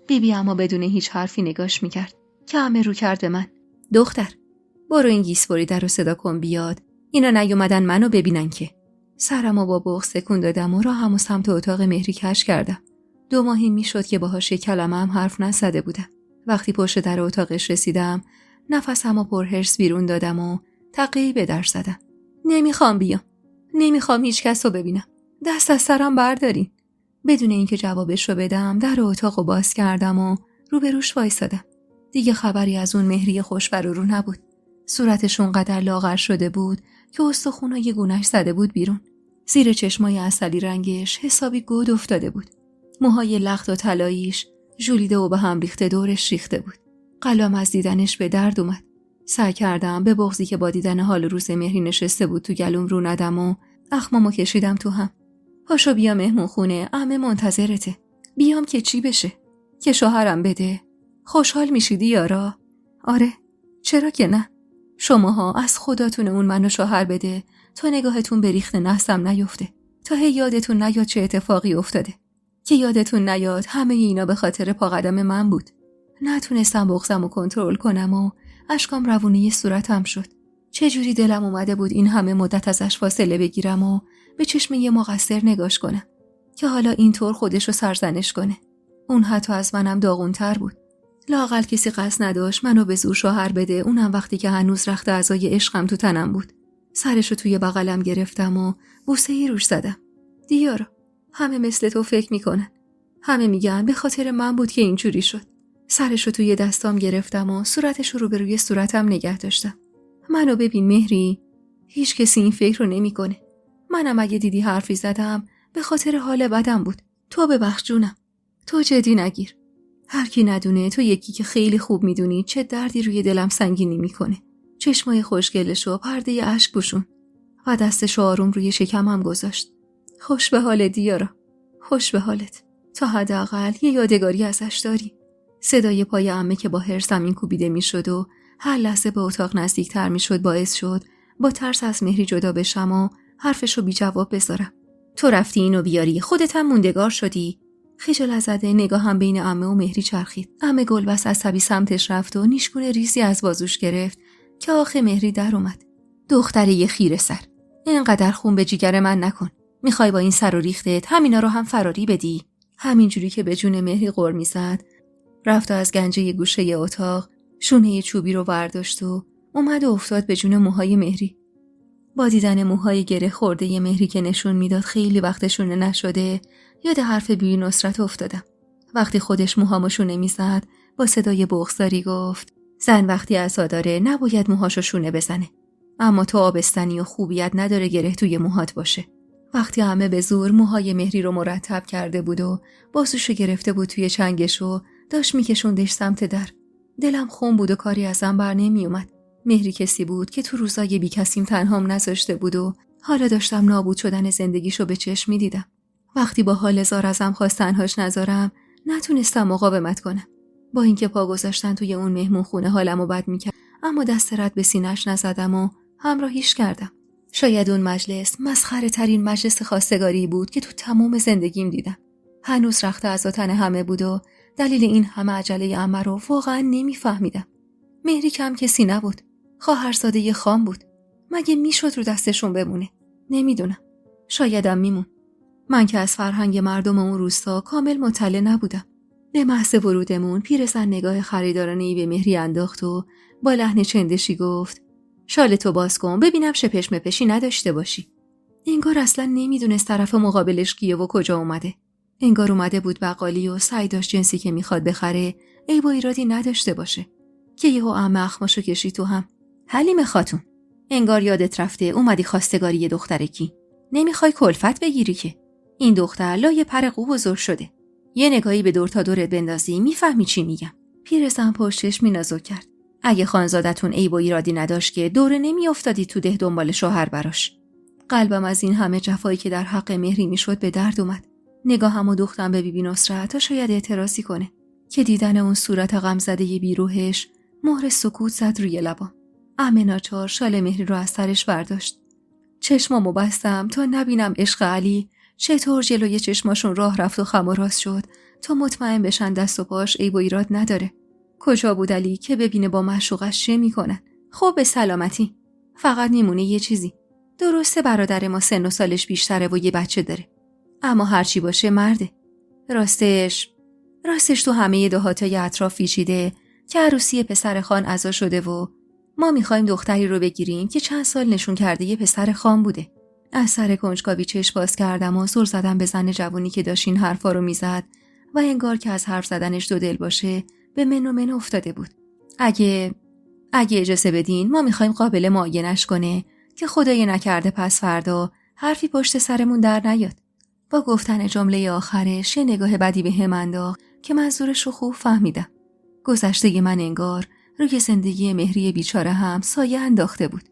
Speaker 1: بیبی اما بدون هیچ حرفی نگاش میکرد که عمه رو کرد به من. دختر برو این گیسفوری در رو صدا کن بیاد. اینا نیومدن منو ببینن که. سرمو با بغض تکون دادم و راهمو سمت اتاق مهری کش کردم. 2 ماهی میشد که باهاش یک کلمه هم حرف نزده بودم. وقتی پشت در اتاقش رسیدم نفسمو پرهرس بیرون دادم و تقی به در زدم. نمیخوام بیام. نمیخوام هیچ کس رو ببینم. دست از سرم بردارین. بدون اینکه جوابش رو بدم در اتاقو باز کردم و روبروش وایسادم. دیگه خبری از اون مهری خوشبر رو نبود. صورتش اونقدر لاغر شده بود که استخونای گونه‌اش زده بود بیرون. زیر چشمای عسلی رنگش حسابی گود افتاده بود. موهای لخت و طلاییش ژولیده و به هم ریخته دورش ریخته بود. قلبم از دیدنش به درد اومد. سعی کردم به بغضی که با دیدن حال روز مهری نشسته بود تو گلوم رو ندم و اخمامو کشیدم تو هم. پاشو بیا مهمون خونه، عمه منتظرته. بیام که چی بشه؟ که شوهرم بده. خوشحال میشیدی یارا؟ آره، چرا که نه؟ شماها از خداتون اون منو شوهر بده تا نگاهتون به ریخت نحسم نیفته، تا هی یادتون نیاد چه اتفاقی افتاده، که یادتون نیاد همه اینا به خاطر پا قدم من بود. نتونستم بغضمو کنترل کنم و اشکام روونه صورتم شد. چجوری دلم اومده بود این همه مدت ازش فاصله بگیرم و به چشم یه مقصر نگاش کنم که حالا اینطور خودشو سرزنش کنه. اون حتی از منم داغونتر بود. لااقل کسی قصد نداشت منو به زور شوهر بده، اونم وقتی که هنوز رخت اعضای عشقم تو تنم بود. سرشو توی بغلم گرفتم و بوسه‌ای روش زدم. دیارا، همه مثل تو فکر میکنن. همه میگن به خاطر من بود که اینجوری شد. سرشو توی دستام گرفتم و صورتشو رو به روی صورتم نگه داشتم. منو ببین مهری، هیچ کسی این فکر رو نمیکنه. منم اگه دیدی حرفی زدم به خاطر حال بدم بود. تو ببخش جونم. تو جدی نگیر. هر کی ندونه تو یکی که خیلی خوب میدونی چه دردی روی دلم سنگینی میکنه. چشمای خوشگلشو پرده اشک پوشون و دستشو آروم روی شکمم گذاشت. خوش به حالت دیارا. خوش به حالت. تا حداقل یه یادگاری ازش داری. صدای پای عمه که با هرس زمین کوبیده میشد و هر لحظه به اتاق نزدیکتر میشد باعث شد با ترس از مهری جدا بشم و حرفشو بی جواب بذارم. تو رفتی اینو بیاری، خودت هم موندگار شدی. خجالت زده نگاهم بین عمه و مهری چرخید. عمه گلبز عصبی سمتش رفت و نیشگون ریزی از بازوش گرفت که آخه مهری در اومد. دختره یه خیره سر، اینقدر خون به جیگر من نکن. میخوای با این سر و ریختت همینا رو هم فراری بدی؟ همینجوری که به جون مهری غر میزد رفت و از گنجه گوشه اتاق شونه چوبی رو برداشت و اومد و افتاد به جون موهای مهری. با دیدن موهای گره خورده مهری که نشون میداد خیلی وقتشونه نشده، یاد حرف بی نصرت افتادم. وقتی خودش موهامو شونه میزد، با صدای بغض‌داری گفت: زن وقتی عصا داره نباید موهاشو شونه بزنه. اما تو آبستنی و خوبیت نداره گره توی موهات باشه. وقتی همه به زور موهای مهری رو مرتب کرده بود و بازوشو گرفته بود توی چنگش و داشت میکشوندش سمت در، دلم خون بود و کاری ازم بر نمی اومد. مهری کسی بود که تو روزای بی کسیم تنهام نذاشته بود و حالا داشتم نابود شدن زندگیشو به چشم میدیدم. وقتی با حال زار ازم خواست تنهاش نذارم، نتونستم مقاومت کنم. با اینکه پا گذاشتن توی اون مهمون خونه حالمو بد میکرد، اما دست رد به سینه‌اش نزدم و همراهیش کردم. شاید اون مجلس مسخره ترین مجلس خواستگاری بود که تو تمام زندگیم دیدم. هنوز رخت عزاتن همه بود و دلیل این همه عجله عمه رو واقعا نمیفهمیدم. مهری کم کسی نبود. خواهرزاده خام بود. مگه میشد رو دستشون بمونه؟ نمیدونم. شایدم میمون. من که از فرهنگ مردم اون روستا کامل مطلع نبودم. به محض ورودمون پیرزن نگاه خریدارانه‌ای به مهری انداخت و با لحن چندشی گفت: شالتو باز کن ببینم شپش مپشی نداشته باشی. انگار اصلا نمیدونست طرف مقابلش کیه و کجا اومده. انگار اومده بود بقالی و سعی داشت جنسی که میخواد بخره عیب و ایرادی نداشته باشه. که یهو عمه اخماشو کشید تو هم: حلیمه خاتون، انگار یادت رفته اومدی خواستگاری یه دختر کی. نمیخوای کلفت بگیری که. این دختر لای پر قو بزرگ شده. یه نگاهی به دور تا دورت بندازی میفهمی چی میگم. پیرزن پشتش مینازک کرد: اگه خانزادتون عیب و ایرادی نداشت که دوره نمیافتادی تو ده دنبال شوهر براش. قلبم از این همه جفایی که در حق مهری میشد به درد اومد. نگاهمو دوختم به بیبی نصرت تا شاید اعتراضی کنه، که دیدن اون صورت غمزده بیروحش مهر سکوت زد روی لبام. عمه ناچار شال مهری رو از سرش برداشت. چشمامو بستم تا نبینم عشق علی چطور جلوی چشماشون راه رفت و خم و راست شد تا مطمئن بشن دست و پاش عیب و ایراد نداره. کجا بود علی که ببینه با معشوقش چه میکنن؟ خب به سلامتی. فقط میمونه یه چیزی. درسته برادر ما سن و سالش بیشتره و یه بچه داره، اما هرچی باشه مرده. راستش تو همه دهاتای اطراف پیچیده که عروسی پسر خان عزا شده و ما میخوایم دختری رو بگیریم که چند سال نشون کرده یه پسر خان بوده. از سر کنجکاوی چشم باز کردم و زل زدم به زن جوانی که داشت این حرفا رو میزد و انگار که از حرف زدنش دو دل باشه به من و من افتاده بود. اگه اجازه بدین ما میخوایم قابل معاینش کنه که خدای نکرده پس فردا حرفی پشت سرمون در نیاد. با گفتن جمله آخرش یه نگاه بدی به هم انداخت که منظورش رو خوب فهمیدم. گذشته من انگار روی زندگی مهری بیچاره هم سایه انداخته بود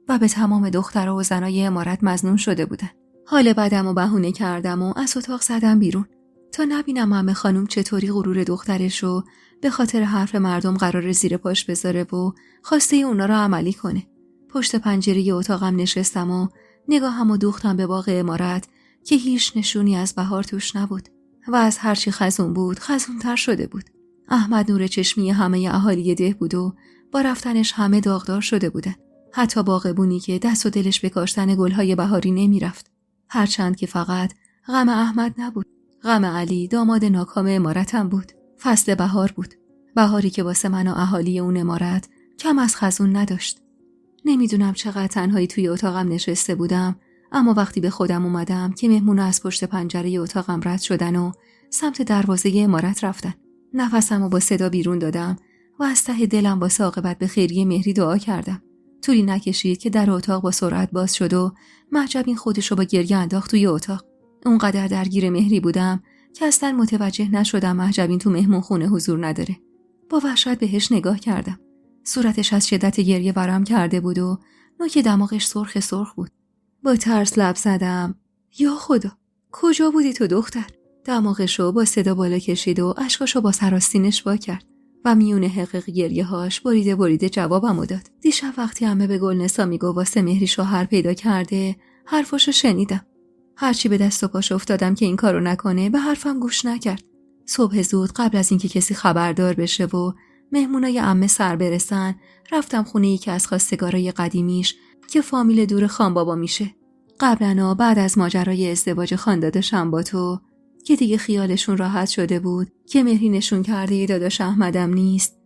Speaker 1: و به تمام دخترها و زنای امارت مظنون شده بودن. حال بدم و بهونه کردم و از اتاق زدم بیرون تا نبینم عمه خانم چطوری غرور دخترش رو به خاطر حرف مردم قرار زیر پاش بذاره و خواسته اونا رو عملی کنه. پشت پنجره اتاقم نشستم و نگاهمو دوختم به باغ امارت که هیچ نشونی از بهار توش نبود و از هرچی خزون بود خزونتر شده بود. احمد نور چشمی همه اهالی ده بود و با رفتنش همه داغدار شده بودن. حتی باغبونی که دست و دلش به کاشتن گلهای بهاری نمی رفت. هرچند که فقط غم احمد نبود. غم علی داماد ناکام امارتم بود. فصل بهار بود. بهاری که واسه من و اهالی اون امارت کم از خزون نداشت. نمیدونم چقدر تنهایی توی اتاقم نشسته بودم، اما وقتی به خودم اومدم که مهمونا از پشت پنجره اتاقم رد شدن و سمت دروازه امارت رفتن، نفسمو با صدا بیرون دادم و از ته دلم با عاقبت به خیریه مهری دعا کردم. طولی نکشید که در اتاق با سرعت باز شد و مهجبین خودشو با گریه انداخت توی اتاق. اونقدر درگیر مهری بودم که اصلا متوجه نشدم مهجبین تو مهمون خونه حضور نداره. با وحشت بهش نگاه کردم. صورتش از شدت گریه ورم کرده بود و نوک دماغش سرخ بود. با ترس لب زدم: یا خدا، کجا بودی تو دختر؟ دماغشو با صدا بالا کشید و اشکاشو با سراستینش وا کرد و میونه حقیق گریه هاش بریده جوابمو داد. دیشب وقتی عمه به گلنسا میگو واسه مهری شوهر پیدا کرده، حرفاشو شنیدم. هرچی به دست و پاش افتادم که این کارو نکنه به حرفم گوش نکرد. صبح زود قبل از اینکه کسی خبردار بشه و مهمونای عمه سر برسن، رفتم خونه ای که از خواستگارای قدیمیش که فامیل دور خان بابا میشه. قبلا بعد از ماجرای ازدواج خانداداشم با تو که دیگه خیالشون راحت شده بود که مهری نشون کرده داداش احمدم نیست،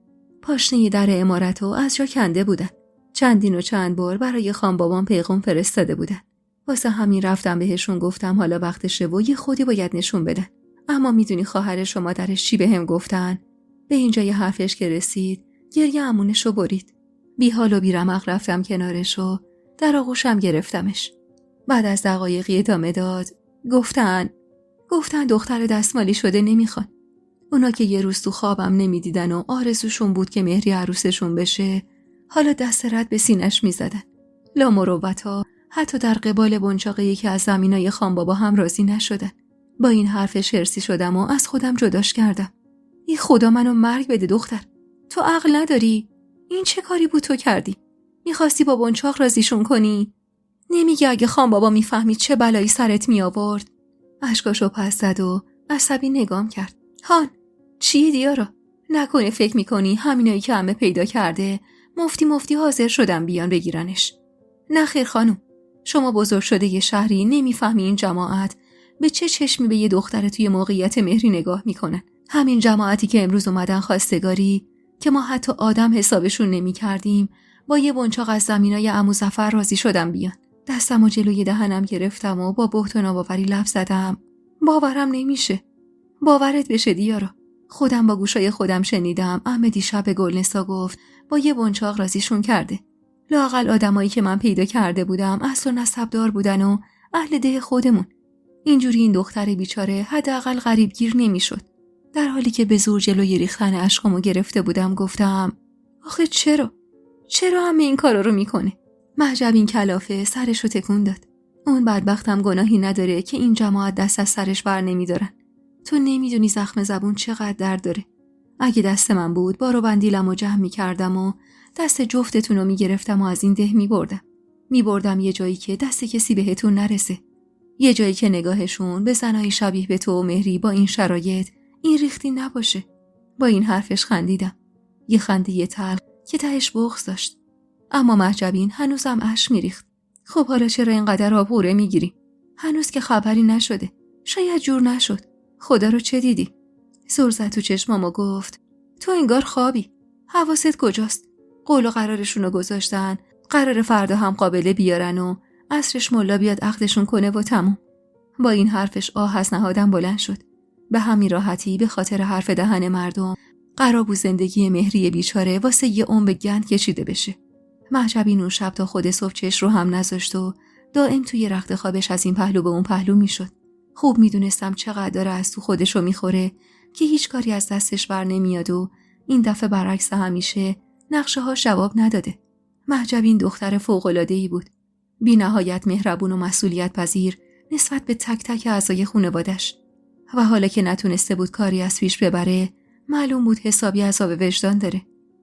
Speaker 1: پاشنه در امارتو از جا کنده بودن. چندین و چند بار برای خان بابام پیغام فرستاده بودن. واسه همین رفتم بهشون گفتم حالا وقتشه و یه خودی باید نشون بدن. اما میدونی خواهر شما درش چی بهم گفتن؟ به اینجا یه حرفش که رسید گریه امونشو برید. بی حال و بی رمق رفتم کنارش و در آغوشم گرفتمش. بعد از دقایقی ادامه داد. گفتن دختر دستمالی شده نمیخوان. اونا که یه روز تو خوابم نمیدیدن و آرزوشون بود که مهری عروسشون بشه، حالا دست رد به سینش میزدن. لا مروتا حتی در قبال بنچاق یکی از زمینای خان بابا هم راضی نشدن. با این حرفش هرسی شدم و از خودم جداش کردم. ای خدا منو مرگ بده دختر. تو عقل نداری؟ این چه کاری بود تو کردی؟ میخواستی با بنچاق راضیشون کنی؟ نمیگی اگه خان بابا میفهمید چه بلایی سرت می آورد؟ اشکاشو پس زد و عصبی نگام کرد. هان چیه دیارا؟ نکنه فکر میکنی همینایی که همه پیدا کرده مفتی حاضر شدن بیان بگیرنش؟ نه خیر خانم، شما بزرگ شده یه شهری نمیفهمی این جماعت به چه چشمی به یه دختر توی موقعیت مهری نگاه میکنن. همین جماعتی که امروز اومدن خواستگاری که ما حتی آدم حسابشون نمیکردیم با یه بنچاق از زمینای عمو ظفر راضی شدم بیان. دستمو جلوی دهنم گرفتم و با بهت و ناباوری لب زدم. باورم نمیشه. باورت بشه دیارا. خودم با گوشای خودم شنیدم عمه دیشب به گلنسا گفت با یه بنچاق راضیشون کرده. لااقل آدمایی که من پیدا کرده بودم اصل و نسبدار بودن و اهل ده خودمون. اینجوری این دختر بیچاره حداقل غریبگیر نمیشد. در حالی که به زور جلوی ریختن اشکامو گرفته بودم گفتم آخه چرا همه این کارا رو میکنه؟ محجب این کلافه سرشو تکون داد. اون بدبختم گناهی نداره که این جماعت دست از سرش بر نمیدارن. تو نمیدونی زخم زبون چقدر درد داره. اگه دست من بود بارو بندیلمو جمع میکردم و دست جفتتونو میگرفتم و از این ده میبردم یه جایی که دست کسی بهتون نرسه. یه جایی که نگاهشون به زنای شبیه به تو و مهری با این شرایط این ریختی نباشه. با این حرفش خندیدم. یه خنده تلخ که تهش بغض داشت. اما محجبین هنوزم اشک میریخت. خب حالا چرا اینقدر آبوره میگیری؟ هنوز که خبری نشده. شاید جور نشد. خدا رو چه دیدی؟ زور زد تو چشمام و گفت تو انگار خوابی. حواست کجاست؟ قول و قرارشونو گذاشتن. قرار فردا هم قابله بیارن و عصرش ملا بیاد عقدشون کنه و تموم. با این حرفش آه از نهادم بلند شد. به همین راحتی به خاطر حرف دهن مردم قرار بود زندگی مهری بیچاره واسه یه عمر گند کشیده بشه. محجبین اون شب تا خود صبح چش رو هم نذاشت و دائم توی رخت خوابش از این پهلو به اون پهلو میشد. خوب میدونستم چقدر داره از تو خودشو میخوره که هیچ کاری از دستش بر نمیاد و این دفعه برعکس همیشه نقشه ها جواب نداده. محجبین دختر فوق‌العاده‌ای بود. بی نهایت مهربون و مسئولیت پذیر نسبت به تک تک اعضای خانواده‌اش. و حالا که نتونسته بود کاری از پیش ببره، معلوم بود حسابی عذاب وجدان داره.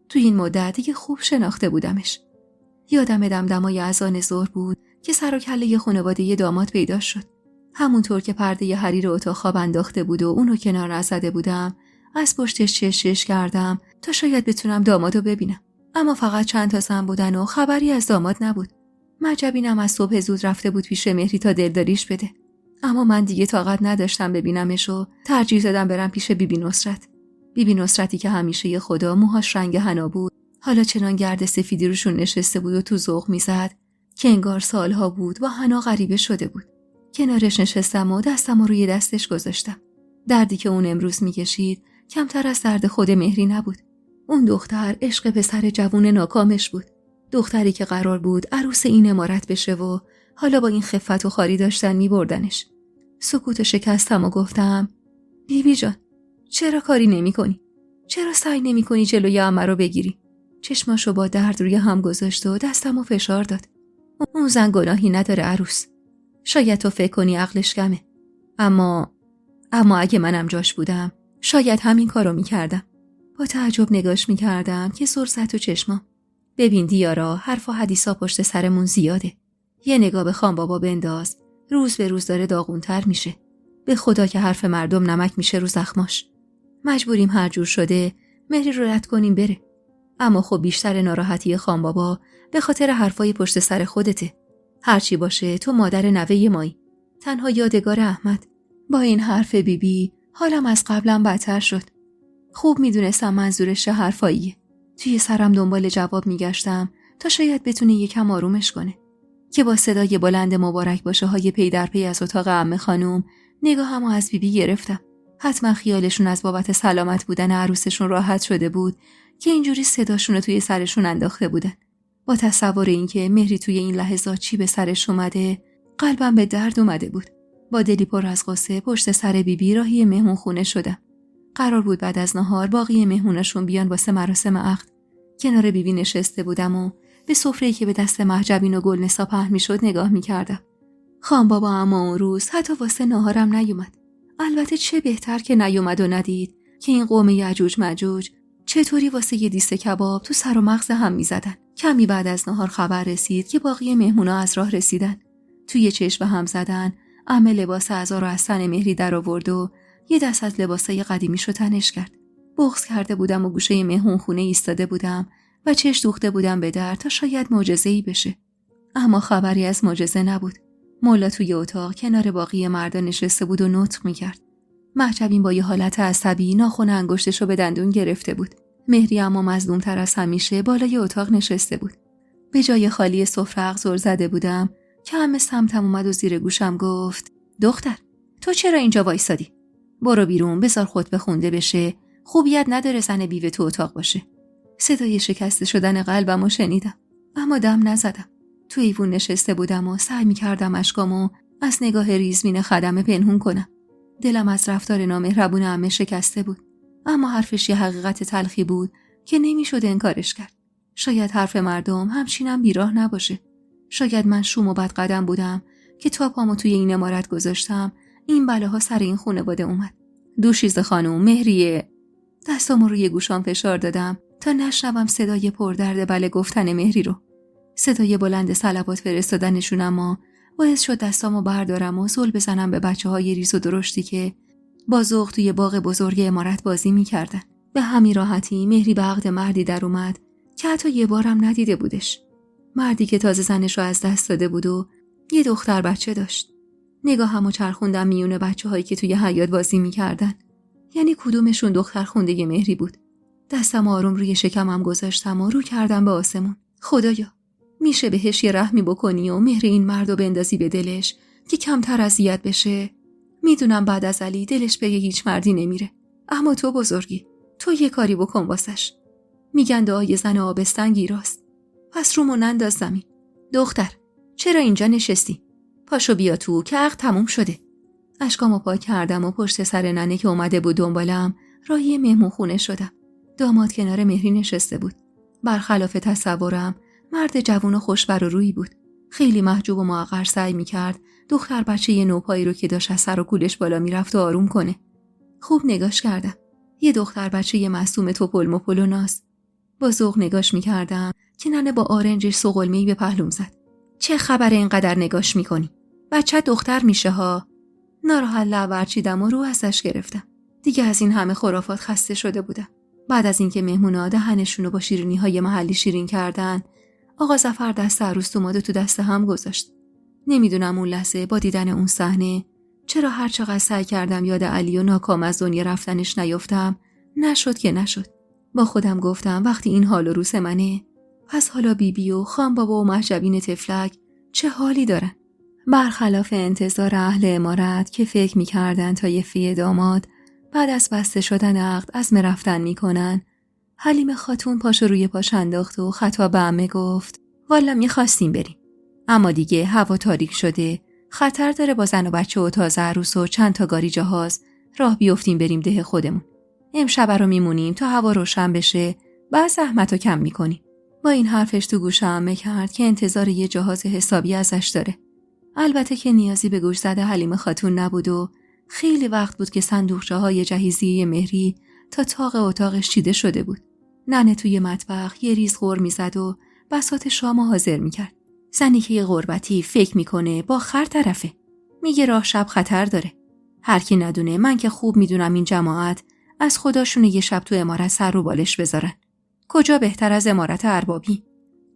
Speaker 1: تو این مدت دیگه خوب شناخته بودمش. یادم دمدمای اذان ظهر بود که سر و کله خانواده داماد پیدا شد. همونطور که پرده حریر اتاق خواب انداخته بود و اونو کنار نزده بودم، از پشتش چش کردم تا شاید بتونم دامادو ببینم. اما فقط چند تا زن بودن و خبری از داماد نبود. محجبینم از صبح زود رفته بود پیش مهری تا دلداریش بده. اما من دیگه طاقت نداشتم ببینمش و ترجیح دادم برم پیش بیبی نصرت. بیبی نصرتی که همیشه یه خدا موهاش رنگ حنا بود، حالا چنان گرد سفیدی روشون نشسته بود و تو ذوق میزد که انگار سالها بود با حنا غریبه شده بود. کنارش نشستم و دستم روی دستش گذاشتم. دردی که اون امروز میکشید کمتر از درد خود مهری نبود. اون دختر عشق پسر جوون ناکامش بود. دختری که قرار بود عروس این عمارت بشه و حالا با این خفت و خاری داشتن میبردنش. سکوت شکستم و گفتم بیبی جان، چرا کاری نمی کنی؟ چرا سعی نمی کنی جلوی عمه رو بگیری؟ چشماشو با درد روی هم گذاشت و دستمو فشار داد. اون زن گناهی نداره عروس. شاید تو فکر کنی عقلش کمه. اما اگه منم جاش بودم شاید همین کارو میکردم. با تعجب نگاش میکردم که سر زد تو چشمام. ببین دیارا، حرف و حدیثا پشت سرمون زیاده. یه نگاه به خان بابا بنداز. روز به روز داره داغونتر میشه. به خدا که حرف مردم نمک میشه رو زخماش. مجبوریم هر جور شده مهری رو رد کنیم بره. اما خب بیشتر ناراحتی خان بابا به خاطر حرفای پشت سر خودته. هرچی باشه تو مادر نوه مایی. تنها یادگار احمد. با این حرف بیبی حالم از قبلم بدتر شد. خوب میدونستم منظورش حرفاییه. توی سرم دنبال جواب میگشتم تا شاید بتونه یکم آرومش کنه. که با صدای بلند مبارک باشه های پی در پی از اتاق عمه خانم نگاهمو از بیبی گرفتم. حتما خیالشون از بابت سلامت بودن عروسشون راحت شده بود که اینجوری صداشون رو توی سرشون انداخته بودن. با تصور اینکه مهری توی این لحظات چی به سرش اومده، قلبم به درد اومده بود. با دلی پر از غصه پشت سر بیبی راهی مهمون خونه شدم. قرار بود بعد از نهار باقی مهموناشون بیان واسه مراسم عقد. کنار بیبی نشسته بودم و به سفره‌ای که به دست محجبین و گلنسا پهن می‌شد نگاه می‌کردم. خان بابا اما اون روز حتی واسه ناهارم نیومد. البته چه بهتر که نیومد و ندید که این قوم یعجوج مجوج چطوری واسه یه دیسه کباب تو سر و مغز هم می‌زدن. کمی بعد از نهار خبر رسید که باقی مهمونا از راه رسیدن. توی چشم هم زدن، عمه لباس عزا رو از تن مهری در آورد و یه دست از لباسای قدیمیشو تنش کرد. بغض کرده بودم و گوشه مهمون خونه ایستاده بودم و چش دوخته بودم به در تا شاید معجزه‌ای بشه. اما خبری از معجزه نبود. مولا توی اتاق کنار باقی مردا نشسته بود و نطق می‌کرد. محجبین با یه حالت عصبی ناخن انگشتشو به دندون گرفته بود. مهری اما مظلوم‌تر از همیشه بالای اتاق نشسته بود. به جای خالی سفره اغزر زده بودم که عمه سمتم اومد و زیر گوشم گفت: دختر، تو چرا اینجا وایسادی؟ برو بیرون، بذار خطبه خونده بشه. خوبیت نداره زن بیوه تو اتاق باشه. صدای شکسته شدن قلبمو شنیدم، اما دم نزدم. تو ایوون نشسته بودم و سعی می‌کردم اشکامو از نگاه ریزبین خدمه پنهون کنم. دلم از رفتار نامهربون عمه شکسته بود، اما حرفش یه حقیقت تلخی بود که نمی‌شد انکارش کرد. شاید حرف مردم همچینم بیراه نباشه. شاید من شوم و بد قدم بودم که تا پامو توی این عمارت گذاشتم این بلاها سر این خانواده اومد. دوشیزه خانم، مهریه. دستامو روی گوشام فشار دادم تا نشنوم صدای پردرد بله گفتن مهری رو. صدای بلند صلوات فرستادنشون اما باعث شد دستامو بردارم و زل بزنم به بچه‌های ریز و درشتی که با ذوق توی باغ بزرگ عمارت بازی می‌کردن. به همین راحتی مهری به عقد مردی در اومد که حتی یه بارم ندیده بودش. مردی که تازه زنش رو از دست داده بود و یه دختر بچه داشت. نگاهمو چرخوندم میونه بچه‌هایی که توی حیاط بازی می‌کردن. یعنی کدومشون دختر خونده مهری بود. دستم آروم روی شکمم گذاشتم و رو کردم به آسمون. خدایا، میشه بهش یه رحمی بکنی و مهر این مردو بندازی به دلش که کمتر اذیت بشه. میدونم بعد از علی دلش به هیچ مردی نمیره، اما تو بزرگی، تو یه کاری بکن واسش. میگن دعای زن آبستن گیراست. پس رومو ننداز زمین. دختر، چرا اینجا نشستی؟ پاشو بیا تو که عقد تموم شده. اشکامو پاک کردم و پشت سر ننه که اومده بود دنبالم راهی مهمون خونه شدم. داماد کنار مهری نشسته بود. برخلاف تصورم مرد جوون و خوشبر و رویی بود. خیلی محجوب و معقر سعی میکرد دختر بچه نوپایی رو که داشت از سر و کولش بالا میرفت و آروم کنه. خوب نگاش کردم. یه دختر بچه معصوم توپل مپل و ناز. با ذوق نگاش میکردم که ننه با آرنجش سغلمه‌ای به پهلوم زد. چه خبره اینقدر نگاش میکنی؟ بچه دختر میشه ها. ناراحت لب ورچیدم و رو ازش گرفتم. دیگه از این همه خرافات خسته شده بودم. بعد از اینکه مهمونا دهنشون رو با شیرینی‌های محلی شیرین کردن، آقا ظفر دست عروس اومد و تو دست هم گذاشت. نمیدونم اون لحظه با دیدن اون صحنه چرا هر چقدر سعی کردم یاد علی و ناکام از دنیا رفتنش نیفتم، نشد که نشد. با خودم گفتم وقتی این حال و روز منه، پس حالا بیبی و خان بابا و محجبین تفلک چه حالی دارن؟ برخلاف انتظار اهل عمارت که فکر می‌کردن تا یه فی داماد بعد از بسته شدن عقد عزم رفتن میکنن، حلیم خاتون پاشو روی پاش انداخت و خطاب به عمه گفت: والا میخواستیم بریم، اما دیگه هوا تاریک شده، خطر داره با زن و بچه و تازه عروس و چند تا گاری جهاز راه بیفتیم بریم ده خودمون. امشب رو میمونیم تا هوا روشن بشه، بعد زحمتو کم میکنیم. با این حرفش تو گوش عمه کرد که انتظار یه جهاز حسابی ازش داره. البته که نیازی به گوش زده حلیم خاتون نبود و خیلی وقت بود که صندوقچه‌های جهیزیه مهری تا طاق اتاقش چیده شده بود. ننه توی مطبخ یه ریز غر میزد و بساط شامو حاضر میکرد. زنی که یه غربتی فکر میکنه با خر طرفه. میگه راه شب خطر داره. هر کی ندونه من که خوب میدونم این جماعت از خداشونه یه شب تو عمارت سر رو بالش بذارن. کجا بهتر از عمارت اربابی؟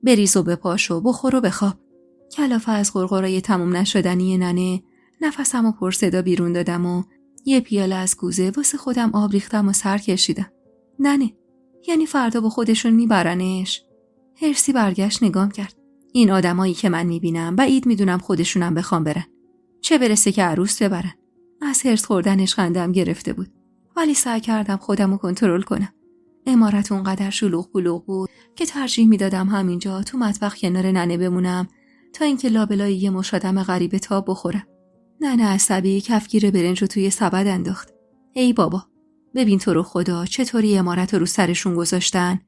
Speaker 1: بریز و بپاش و بخور و بخواب. کلافه از غرغرای تموم نشدنی ننه نفسمو پر صدا بیرون دادم و یه پیاله از کوزه واسه خودم آب ریختم و سر کشیدم. ننه، یعنی فردا با خودشون میبرنش؟ هرسی برگشت نگام کرد. این آدمایی که من میبینم بعید میدونم خودشونم بخوام برن. چه برسه که عروس ببرن. از هرس خوردنش خندم گرفته بود. ولی سعی کردم خودمو کنترل کنم. عمارت اونقدر شلوغ پلوغ بود که ترجیح میدادم همینجا تو مطبخ کنار ننه بمونم تا اینکه لابلای یه مشت آدم غریب تاب بخورم. ننه عصبی کفگیر برنج رو توی سبد انداخت. ای بابا، ببین تو رو خدا چطوری عمارت رو سرشون گذاشتن.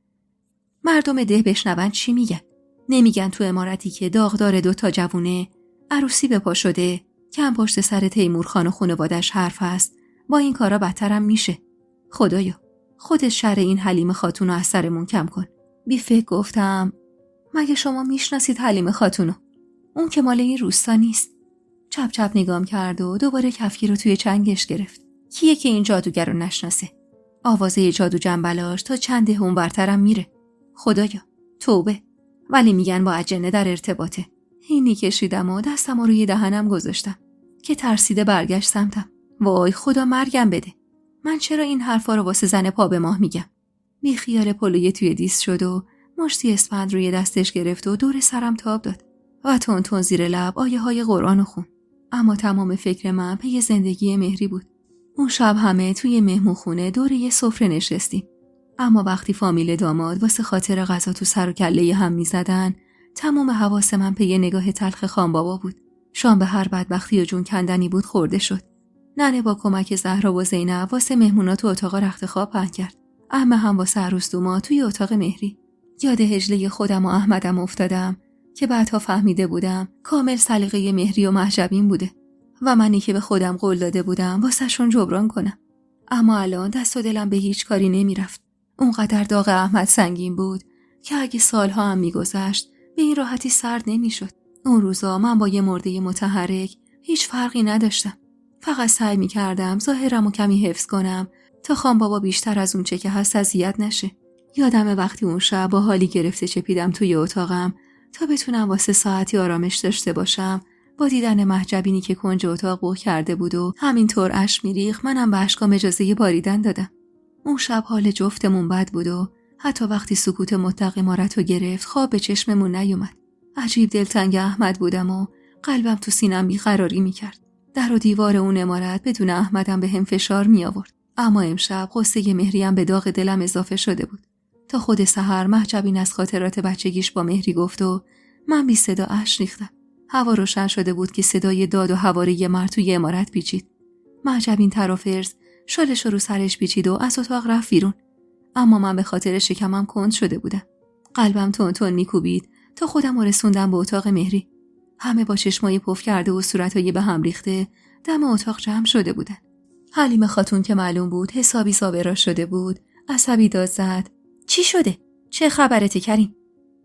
Speaker 1: مردم ده بشنون چی میگن؟ نمیگن تو عمارتی که داغدار 2 جوونه، عروسی به پا شده، کم پشت سر تیمور خان و خانواده‌اش حرف هست، با این کارا بدترم میشه. خدایا خودت شر این حلیم خاتون رو از سرمون کم کن. بی فکر گفتم مگه شما میشناسید حلیم خاتونو؟ اون که مال این روستا نیست. چپ چپ نگام کرد و دوباره کفگیر رو توی چنگش گرفت. کیه که این جادوگر رو نشناسه؟ آوازه جادو جنبلاش تا چند ده اونورترم میره. خدایا توبه. ولی میگن با اجنه در ارتباطه. اینی کشیدم و دستم رو روی دهنم گذاشتم که ترسیده برگشت سمتم. وای خدا مرگم بده. من چرا این حرفا رو واسه زن پا به ماه میگم؟ بی خیال پلوی توی دیس شد و مشتی اسفند روی دستش گرفت و دور سرم تاب داد و تون تون زیر لب آیه های قرآن رو خون. اما تمام فکر من پی زندگی مهری بود. اون شب همه توی مهمونخونه دور یه سفره نشستیم. اما وقتی فامیل داماد واسه خاطر غذا تو سر و کله هم میزدن، تمام حواس من پی نگاه تلخ خانبابا بود. شام به هر بدبختی و جون کندنی بود خورده شد. ننه با کمک زهرا و زینب واسه مهمونا تو اتاق رخت خواب پهن کرد. عمه هم واسه عروس دوما توی اتاق مهری. یاد هجله خودم و احمدم افتادم که بعدها فهمیده بودم کامل سلیقه مهری و مهجبین بوده و منی که به خودم قول داده بودم واسه شون جبران کنم. اما الان دست و دلم به هیچ کاری نمیرفت. اونقدر داغ احمد سنگین بود که اگه سالها هم میگذشت به این راحتی سرد نمیشد. اون روزا من با یه مرده متحرک هیچ فرقی نداشتم. فقط سعی میکردم ظاهرم و کمی حفظ کنم تا خانبابا بیشتر از اون چه که هست اذیت نشه. یادم وقتی اون شب با حالی گرفته چپیدم توی اتاقم تا بتونم واسه ساعتی آرامش داشته باشم، با دیدن مهجبینی که کنج اتاق بو کرده بود و همینطور اشک میریخت، منم به اشکام اجازه باریدن دادم. اون شب حال جفتمون بد بود و حتی وقتی سکوت مطلق عمارت رو گرفت خواب به چشممون نیومد. عجیب دلتنگ احمد بودم و قلبم تو سینم بیقراری میکرد. در و دیوار اون عمارت بدون احمدم به هم فشار می آورد. اما امشب قصه مهریم به داغ دلم اضافه شده بود. تا خود سحر مهجبین از خاطرات بچگیش با مهری گفت و من بی صدا اشک ریختم. هوا روشن شده بود که صدای داد و هواره مرد توی عمارت پیچید. مهجبین طرافرز شالش رو سرش پیچید و از اتاق رفت بیرون. اما من به خاطر شکمم کند شده بودم. قلبم تون تون میکوبید تا خودم رو رسوندم به اتاق مهری. همه با چشمای پف کرده و صورتای به هم ریخته دم اتاق جمع شده بودن. حلیم خاتون که معلوم بود حسابی زابرا شده بود، عصبی داد زد. چی شده؟ چه خبرته کریم؟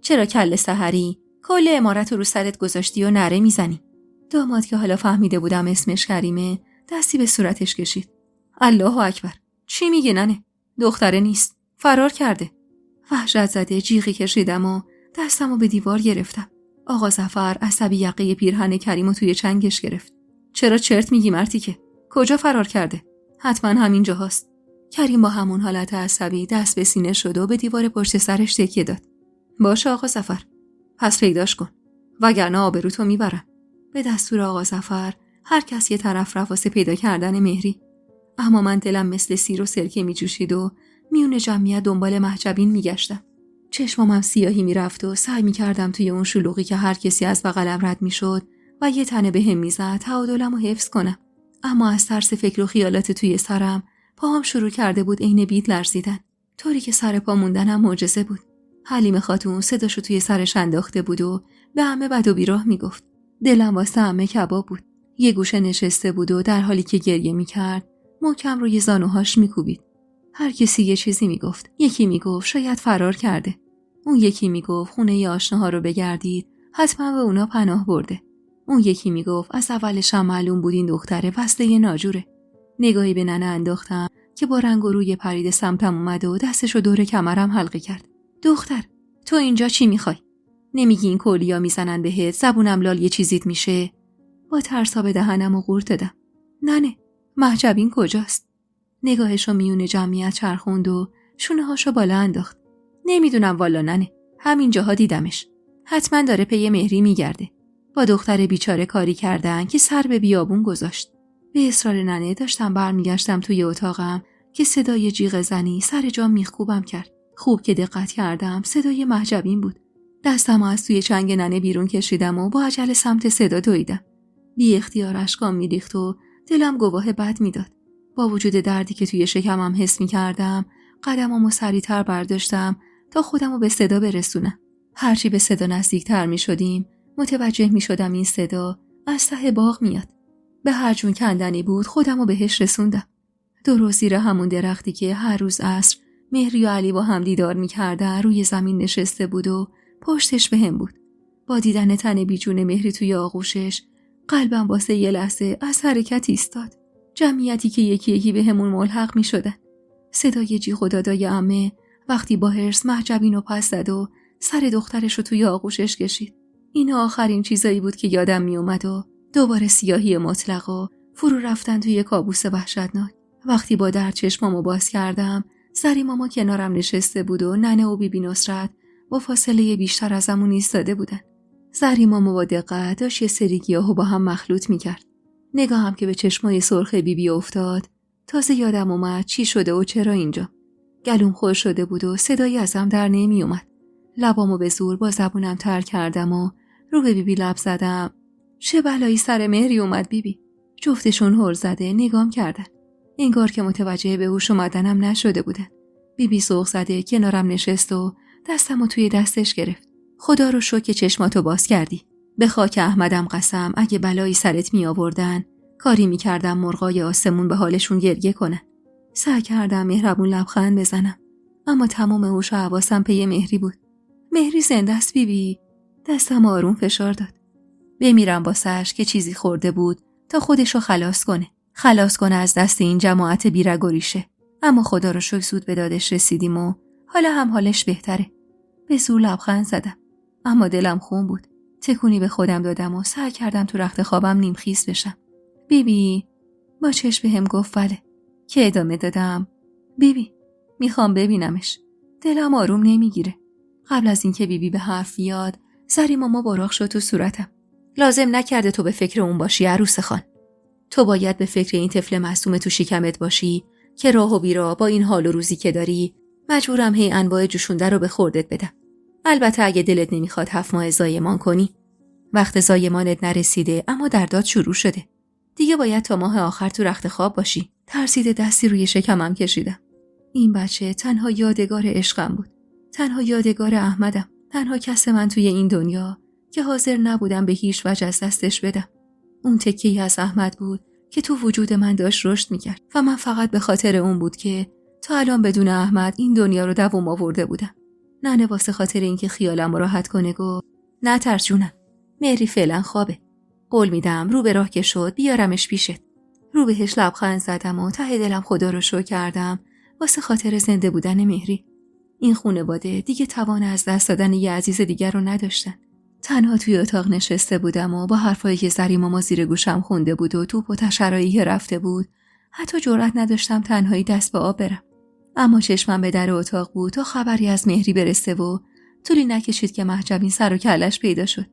Speaker 1: چرا کله سحری؟ کل عمارت رو سرت گذاشتی و نره میزنی؟ داماد که حالا فهمیده بودم اسمش کریمه دستی به صورتش کشید. الله اکبر. چی میگه ننه؟ دختره نیست. فرار کرده. وحشت زده جیغی کشیدم و دستمو به دیوار گرفتم. آقا ظفر عصبی یقه پیرهن کریمو توی چنگش گرفت. چرا چرت میگی مرتیکه؟ کجا فرار کرده؟ حتما همین جاهاست. کریم با همون حالت عصبی دست به سینه شد و به دیوار پشت سرش تکیه داد. باشه آقا ظفر، پس پیداش کن وگرنه آبروتو میبرم. به دستور آقا ظفر هر کس یه طرف رفت واسه پیدا کردن مهری. اما من دلم مثل سیر و سرکه میجوشید و میون جمعیت دنبال مهجبین میگشتم. چشمم سیاهی میرفت و سعی میکردم توی اون شلوغی که هر کسی از بغلم رد میشد و یه تنه بهم میزد تعادلمو حفظ کنم. اما از ترس فکر و خیالات توی سرم پاهم شروع کرده بود عین بید لرزیدن، طوری که سر پا موندنم معجزه بود. حلیم خاتون صداشو توی سرش انداخته بود و به همه بد و بیراه میگفت. دلم واسه همه کباب بود. یه گوشه نشسته بود و در حالی که گریه میکرد محکم روی زانوهاش میکوبید. هر کسی یه چیزی میگفت. یکی میگفت شاید فرار کرده. اون یکی میگفت خونه ی آشناها رو بگردید، حتما به اونا پناه برده. اون یکی میگفت از اولش هم معلوم بود این دختره وصله ناجوره. نگاهی به ننه انداختم که با رنگ و روی پرید سمتم اومد و دستشو دور کمرم حلقه کرد. دختر، تو اینجا چی میخوای؟ نمیگی این کولیا میزنن بهت زبونم لال یه چیزیت میشه؟ با ترسا به دهنمو قورت دادم. ننه، مهجبین کجاست؟ نگاهشو میون جمعیت چرخوند و شونه‌هاشو بالا انداخت. نمیدونم والا ننه. همین جاها دیدمش. حتما داره پی مهری میگرده. با دختر بیچاره کاری کردن که سر به بیابون گذاشت. به اصرار ننه داشتم برمیگشتم توی اتاقم که صدای جیغ زنی سر جام میخکوبم کرد. خوب که دقت کردم صدای مهجبین بود. دستم از توی چنگ ننه بیرون کشیدم و با عجله سمت صدا دویدم. بی اختیار اشکام میریخت و دلم گواه بد میداد. با وجود دردی که توی شکمم حس میکردم قدمامو سریعتر برداشتم تا خودمو به صدا برسونم. هرچی به صدا نزدیکتر میشدیم متوجه میشدم این صدا از ته باغ میاد. به هر جون کندنی بود خودمو بهش رسوندم. درست زیر همون درختی که هر روز عصر مهری و علی با هم دیدار میکردن روی زمین نشسته بود و پشتش به هم بود. با دیدن تن بیجون مهری توی آغوشش قلبم واسه یه لحظه از حرکت ایستاد. جمعیتی که یکی یکی به همون ملحق میشدن. صدای جیغ و دادای عمه وقتی با حرص مهجبینو پس زد و سر دخترش رو توی آغوشش کشید. این آخرین چیزایی بود که یادم میومد و دوباره سیاهی مطلق و فرو رفتن توی کابوس وحشتناک. وقتی با درد چشمامو باز کردم زری ماما کنارم نشسته بود و ننه و بیبی نصرت با فاصله بیشتر ازمون ایستاده بودن. زری ماما با دقت داشت یه سری گیاهو با هم مخلوط میکرد. نگاهم که به چشمای سرخ بیبی افتاد تازه یادم اومد چی شده و چرا اینجا. گلوم خشک شده بود و صدایی ازم در نمی اومد. لبامو به زور با زبونم تر کردم و رو به بیبی لب زدم. چه بلایی سر مهری اومد بیبی؟ جفتشون هل زده نگام کردن. انگار که متوجه به هوش اومدنم نشده بودن. بیبی سوق زده کنارم نشست و دستمو توی دستش گرفت. خدا رو شکر که چشماتو باز کردی. به خاک احمدم قسم اگه بلایی سرت می آوردن کاری می کردم مرغای آسمون به حالشون گریه کنن. سعی کردم مهربون لبخند بزنم اما تمام هوش و حواسم پی مهری بود. مهری زنده است بیبی. دستم آروم فشار داد. بمیرم واسش که چیزی خورده بود تا خودشو خلاص کنه از دست این جماعت بیرگ و ریشه. اما خدا رو شکر زود به دادش رسیدیم و حالا هم حالش بهتره. به زور لبخند زدم اما دلم خون بود. تکونی به خودم دادم و سعی کردم تو رخت خوابم نیمخیز بشم. بیبی با چشم بهم گفت بله. که ادامه دادم بیبی میخوام ببینمش. دلم آروم نمیگیره. قبل از اینکه بیبی به حرف بیاد سری ماما براق شد تو صورتم. لازم نکرده تو به فکر اون باشی عروس خان. تو باید به فکر این طفل معصوم تو شکمت باشی که راه و بیرا با این حال و روزی که داری مجبورم هی انواع جوشونده رو به خوردت بدم. البته اگه دلت نمیخواد 7 ماه زایمان کنی. وقت زایمانت نرسیده اما دردات شروع شده. دیگه باید تا ماه آخر تو رخت خواب باشی. ترسیده دستی روی شکمم کشیدم. این بچه تنها یادگار عشقم بود. تنها یادگار احمدم. تنها کس من توی این دنیا که حاضر نبودم به هیچ وجه از دستش بدم. اون تکیه‌ای از احمد بود که تو وجود من داشت رشد میکرد و من فقط به خاطر اون بود که تا الان بدون احمد این دنیا رو دوام آورده بودم. نه واسه خاطر اینکه خیالم رو راحت کنه گفت نه ترس جونم. مهری فعلا خوابه. قول میدم رو به راه که شد بیارمش پیشت. رو بهش لبخند زدم و ته دلم خدا رو شکر کردم واسه خاطر زنده بودن مهری. این خانواده دیگه توان از دست دادن یه عزیز دیگر رو نداشتن. تنها توی اتاق نشسته بودم و با حرفایی که زری ماما زیر گوشم خونده بود و توپ و تشرایی که رفته بود حتی جرئت نداشتم تنهایی دست به آب برم. اما چشمم به در اتاق بود تا خبری از مهری برسه و طولی نکشید که مهجبین سر و کلش پیدا شد.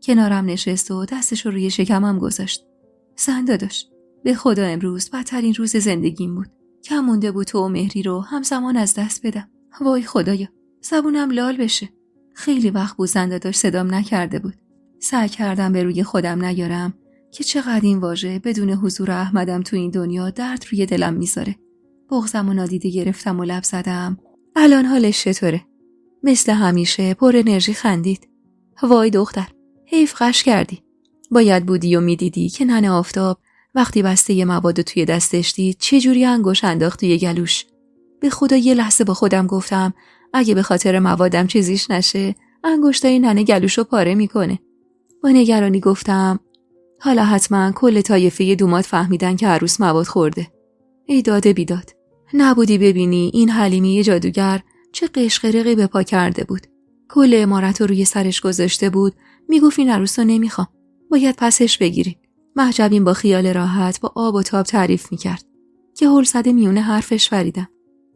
Speaker 1: کنارم نشست و دستش رو روی شکمم گذاشت. زن داداش، به خدا امروز بدترین روز زندگیم بود. کم مونده بود تو و مهری رو همزمان از دست بدم. وای خدایا، زبونم لال بشه. خیلی وقت بود زن داداش صدام نکرده بود. سعی کردم به روی خودم نیارم که چقدر این واژه بدون حضور احمدم تو این دنیا درد روی دلم میذاره. بغضم و نادیده گرفتم و لب زدم. الان حالش چطوره؟ مثل همیشه پر انرژی خندید. وای دختر، حیف قش کردی. باید بودی و میدیدی که ننه آفتاب وقتی بسته ی مواد توی دستش دید چجوری انگوش انداخت توی گلوش. به خدا یه لحظه با خودم گفتم اگه به خاطر موادم چیزیش نشه انگشتای ننه گلوشو پاره میکنه. با نگرانی گفتم حالا حتما کل طایفه دومات فهمیدن که عروس مواد خورده. ای داده بیداد، نبودی ببینی این حلیمی جادوگر چه قشقرقی به پا کرده بود. کل عمارت رو روی سرش گذاشته بود. میگفت این عروس رو نمیخوام، باید پسش بگیری. مهجبین با خیال راحت با آب و تاب تعریف میکرد که هول زده میونه حرفش فریدم.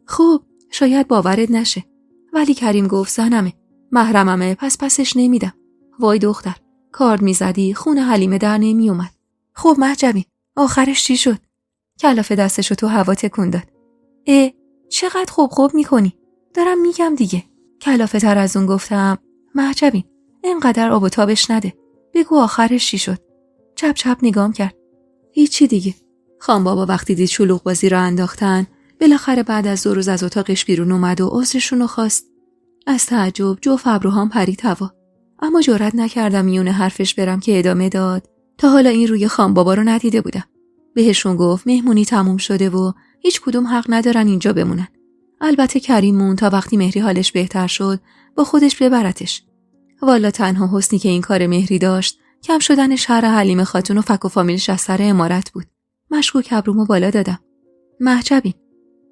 Speaker 1: خب شاید باورت نشه ولی کریم گفت زنمه. محرممه، پسش نمیدم. وای دختر، کارد میزدی خون حلیمه در نمی اومد. خب مهجبین، آخرش چی شد؟ کلافه دستشو تو هوا تکون داد. چقدر خوب میکنی؟ دارم میگم دیگه. کلافه تر از اون گفتم مهجبین، اینقدر آب و تابش نده. بگو آخرش چی شد؟ چپ نگام کرد. هیچی دیگه. خان بابا وقتی دید شلوغ بازی را انداختن، بالاخره بعد از 2 روز از اتاقش بیرون اومد و عذرشون رو خواست. از تعجب جفت ابروهام پرید هوا. اما جرئت نکردم میونه حرفش برم که ادامه داد. تا حالا این روی خان بابا رو ندیده بودم. بهشون گفت مهمونی تموم شده و هیچ کدوم حق ندارن اینجا بمونن. البته کریم مون تا وقتی مهری حالش بهتر شد با خودش ببرتش. والا تنها حسنی که این کار مهری داشت کم شدن شهر حلیمه خاتون و فک و فامیلش از سر امارت بود. مشکوک ابرومو بالا دادم. مهجبین،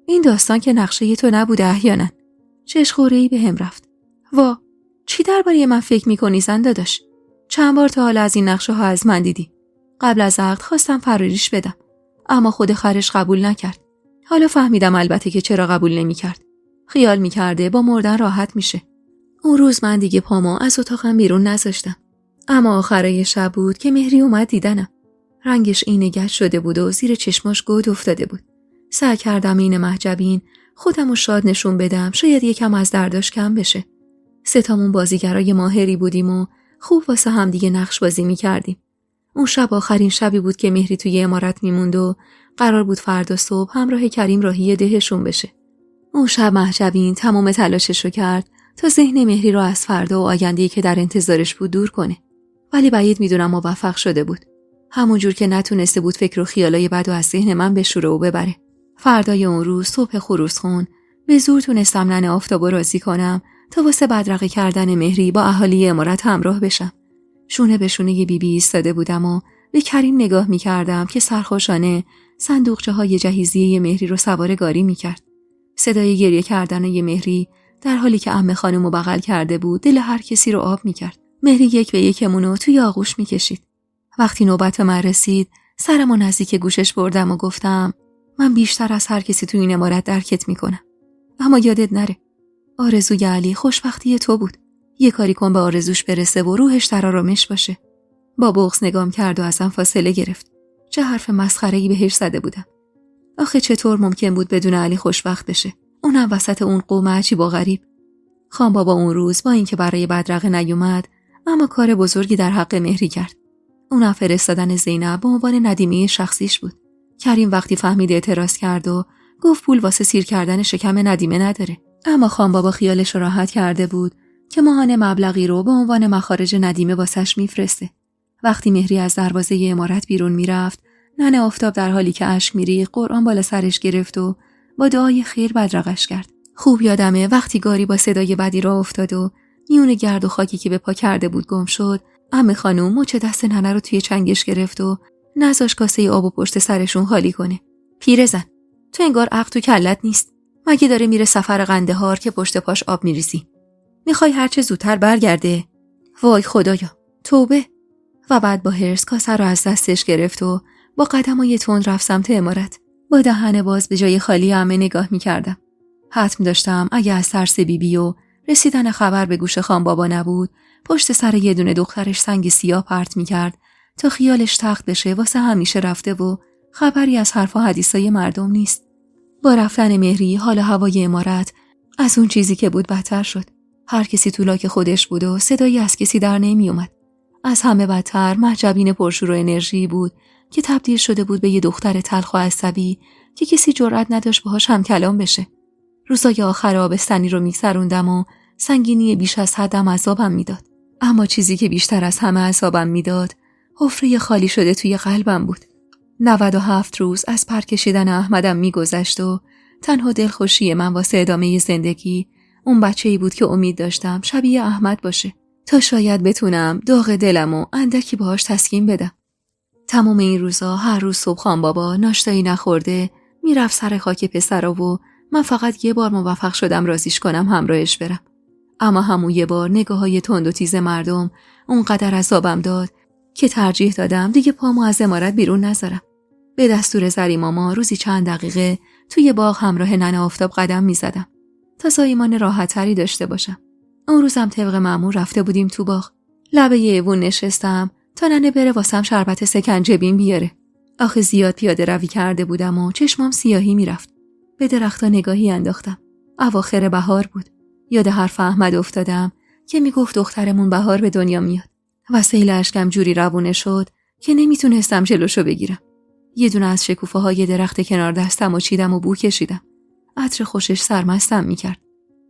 Speaker 1: این داستان که نقشه تو نبوده احیانا. چشخوره‌ای به هم رفت. وا، چی درباره من فکر میکنی زن داداش؟ چند بار تا حالا از این نقشه ها از من دیدی. قبل از عقد خواستم فراریش بدم، اما خود خرش قبول نکرد. حالا فهمیدم البته که چرا قبول نمیکرد. خیال میکرده با مردن راحت میشه. اون روز من دیگه پامو از اتاقم بیرون نذاشتم. اما آخرای شب بود که مهری اومد دیدنم. رنگش اینه گچ شده بود و زیر چشماش گود افتاده بود. سعی کردم این مهجبین خودمو شاد نشون بدم، شاید یکم از درداش کم بشه. 3 تامون بازیگرای ماهری بودیم و خوب واسه هم دیگه نقش بازی میکردیم. اون شب آخرین شبی بود که مهری توی امارت میموند و قرار بود فردا صبح همراه کریم راهی دهشون بشه. اون شب مهجبین تمام تلاششو کرد تا ذهن مهری رو از فردا و آینده‌ای که در انتظارش بود دور کنه. ولی بعید میدونم موفق شده بود. همونجور که نتونسته بود فکر و خیالای بد و از ذهن من بشوره و ببره. فردای اون روز صبح خروسخون به زور تونستم ننه آفتاب رو راضی کنم تا واسه بدرقه کردن مهری با اهالی امارت همراه بشم. شونه به شونه بیبی ایستاده بودم و به کریم نگاه می‌کردم که سرخوشانه صندوقچه‌های جهیزیه مهری رو سوار گاری می‌کرد. صدای گریه کردن مهری در حالی که عمه خانمو بغل کرده بود دل هر کسی رو آب می‌کرد. مهری یک به یکمونو توی آغوش می‌کشید. وقتی نوبت من رسید سرمو نزدیک گوشش بردم و گفتم من بیشتر از هر کسی تو این امارت درکت می‌کنم. اما یادت نره آرزوی علی خوشبختی تو بود. یه کاری کن به آرزوش برسه و روحش در آرامش باشه. با بغض نگام کرد و ازم فاصله گرفت. چه حرف مسخره‌ای بهش زده بودم. آخه چطور ممکن بود بدون علی خوشبخت بشه؟ اونم وسط اون قوم عجیب و غریب. خان بابا اون روز با اینکه برای بدرقه نیومد اما کار بزرگی در حق مهری کرد. اونم فرستادن زینب به عنوان ندیمه شخصیش بود. کریم وقتی فهمید اعتراض کرد و گفت پول واسه سیر کردن شکم ندیمه نداره. اما خان بابا خیالش راحت کرده بود که ماهانه مبلغی رو به عنوان مخارج ندیمه واسش میفرسته. وقتی مهری از دروازه امارت بیرون میرفت، ننه آفتاب در حالی که اشک میریخت قرآن بالا سرش گرفت و با دعای خیر بدرقش کرد. خوب یادمه وقتی گاری با صدای بدی راه افتاد و میون گرد و خاکی که به پا کرده بود گم شد، عمه خانم مچ دست ننه رو توی چنگش گرفت و نذاش کاسه آب و پشت سرشون خالی کنه. پیرزن، تو انگار عقل تو کلت نیست. مگه داره میره سفر قندهار که پشت پاش آب میریزی؟ میخوای هرچه زودتر برگرده؟ وای خدایا، توبه. و بعد با هرس کاسه رو از دستش گرفت و با قدمای تند رفت سمت امارت. با دهن باز به جای خالی عمه نگاه میکردم. حتم داشتم اگه از ترس بیبی و رسیدن خبر به گوش خان بابا نبود، پشت سر یه دونه دخترش سنگ سیاه پرت میکرد تا خیالش تخت بشه واسه همیشه رفته و خبری از حرف و حدیثای مردم نیست. با رفتن مهری حال هوای امارت از اون چیزی که بود بدتر شد. هر کسی تو لاک خودش بود و صدایی از کسی در نمی اومد. از همه بدتر مهجبین پرشور و انرژی بود که تبدیل شده بود به یه دختر تلخ و عصبی که کسی جرئت نداشت باهاش هم کلام بشه. روزای آخر آبستنی رو میگذروندم و سنگینی بیش از حدم عذابم میداد. اما چیزی که بیشتر از همه عذابم میداد حفره خالی شده توی قلبم بود. 97 روز از پر کشیدن احمدم میگذشت و تنها دلخوشی من واسه ادامه زندگی اون بچه‌ای بود که امید داشتم شبیه احمد باشه تا شاید بتونم داغ دلمو اندکی باهاش تسکین بدم. تمام این روزا هر روز صبح خان بابا ناشتایی نخورده میرفت سر خاک پسرا و من فقط یه بار موفق شدم رازیش کنم همراهش برم. اما همون یه بار نگاه‌های تند و تیز مردم اونقدر عذابم داد که ترجیح دادم دیگه پامو از امارت بیرون نذارم. به دستور زری ماما روزی چند دقیقه توی باغ همراه ننه آفتاب قدم میزدم تا زایمان راحت‌تری داشته باشم. اون روزم طبق معمول رفته بودیم تو باغ. لبه یه ایوون نشستم تا ننه بره واسم شربت سکنجبین بیاره. آخه زیاد پیاده روی کرده بودم و چشمام سیاهی میرفت. به درختا نگاهی انداختم. اواخر بهار بود. یاد حرف احمد افتادم که میگفت دخترمون بهار به دنیا میاد. و سیل اشکم جوری روونه شد که نمیتونستم جلوشو بگیرم. یه دونه از شکوفه های درخت کنار دستم و چیدم و بو کشیدم. عطر خوشش سرمستم میکرد.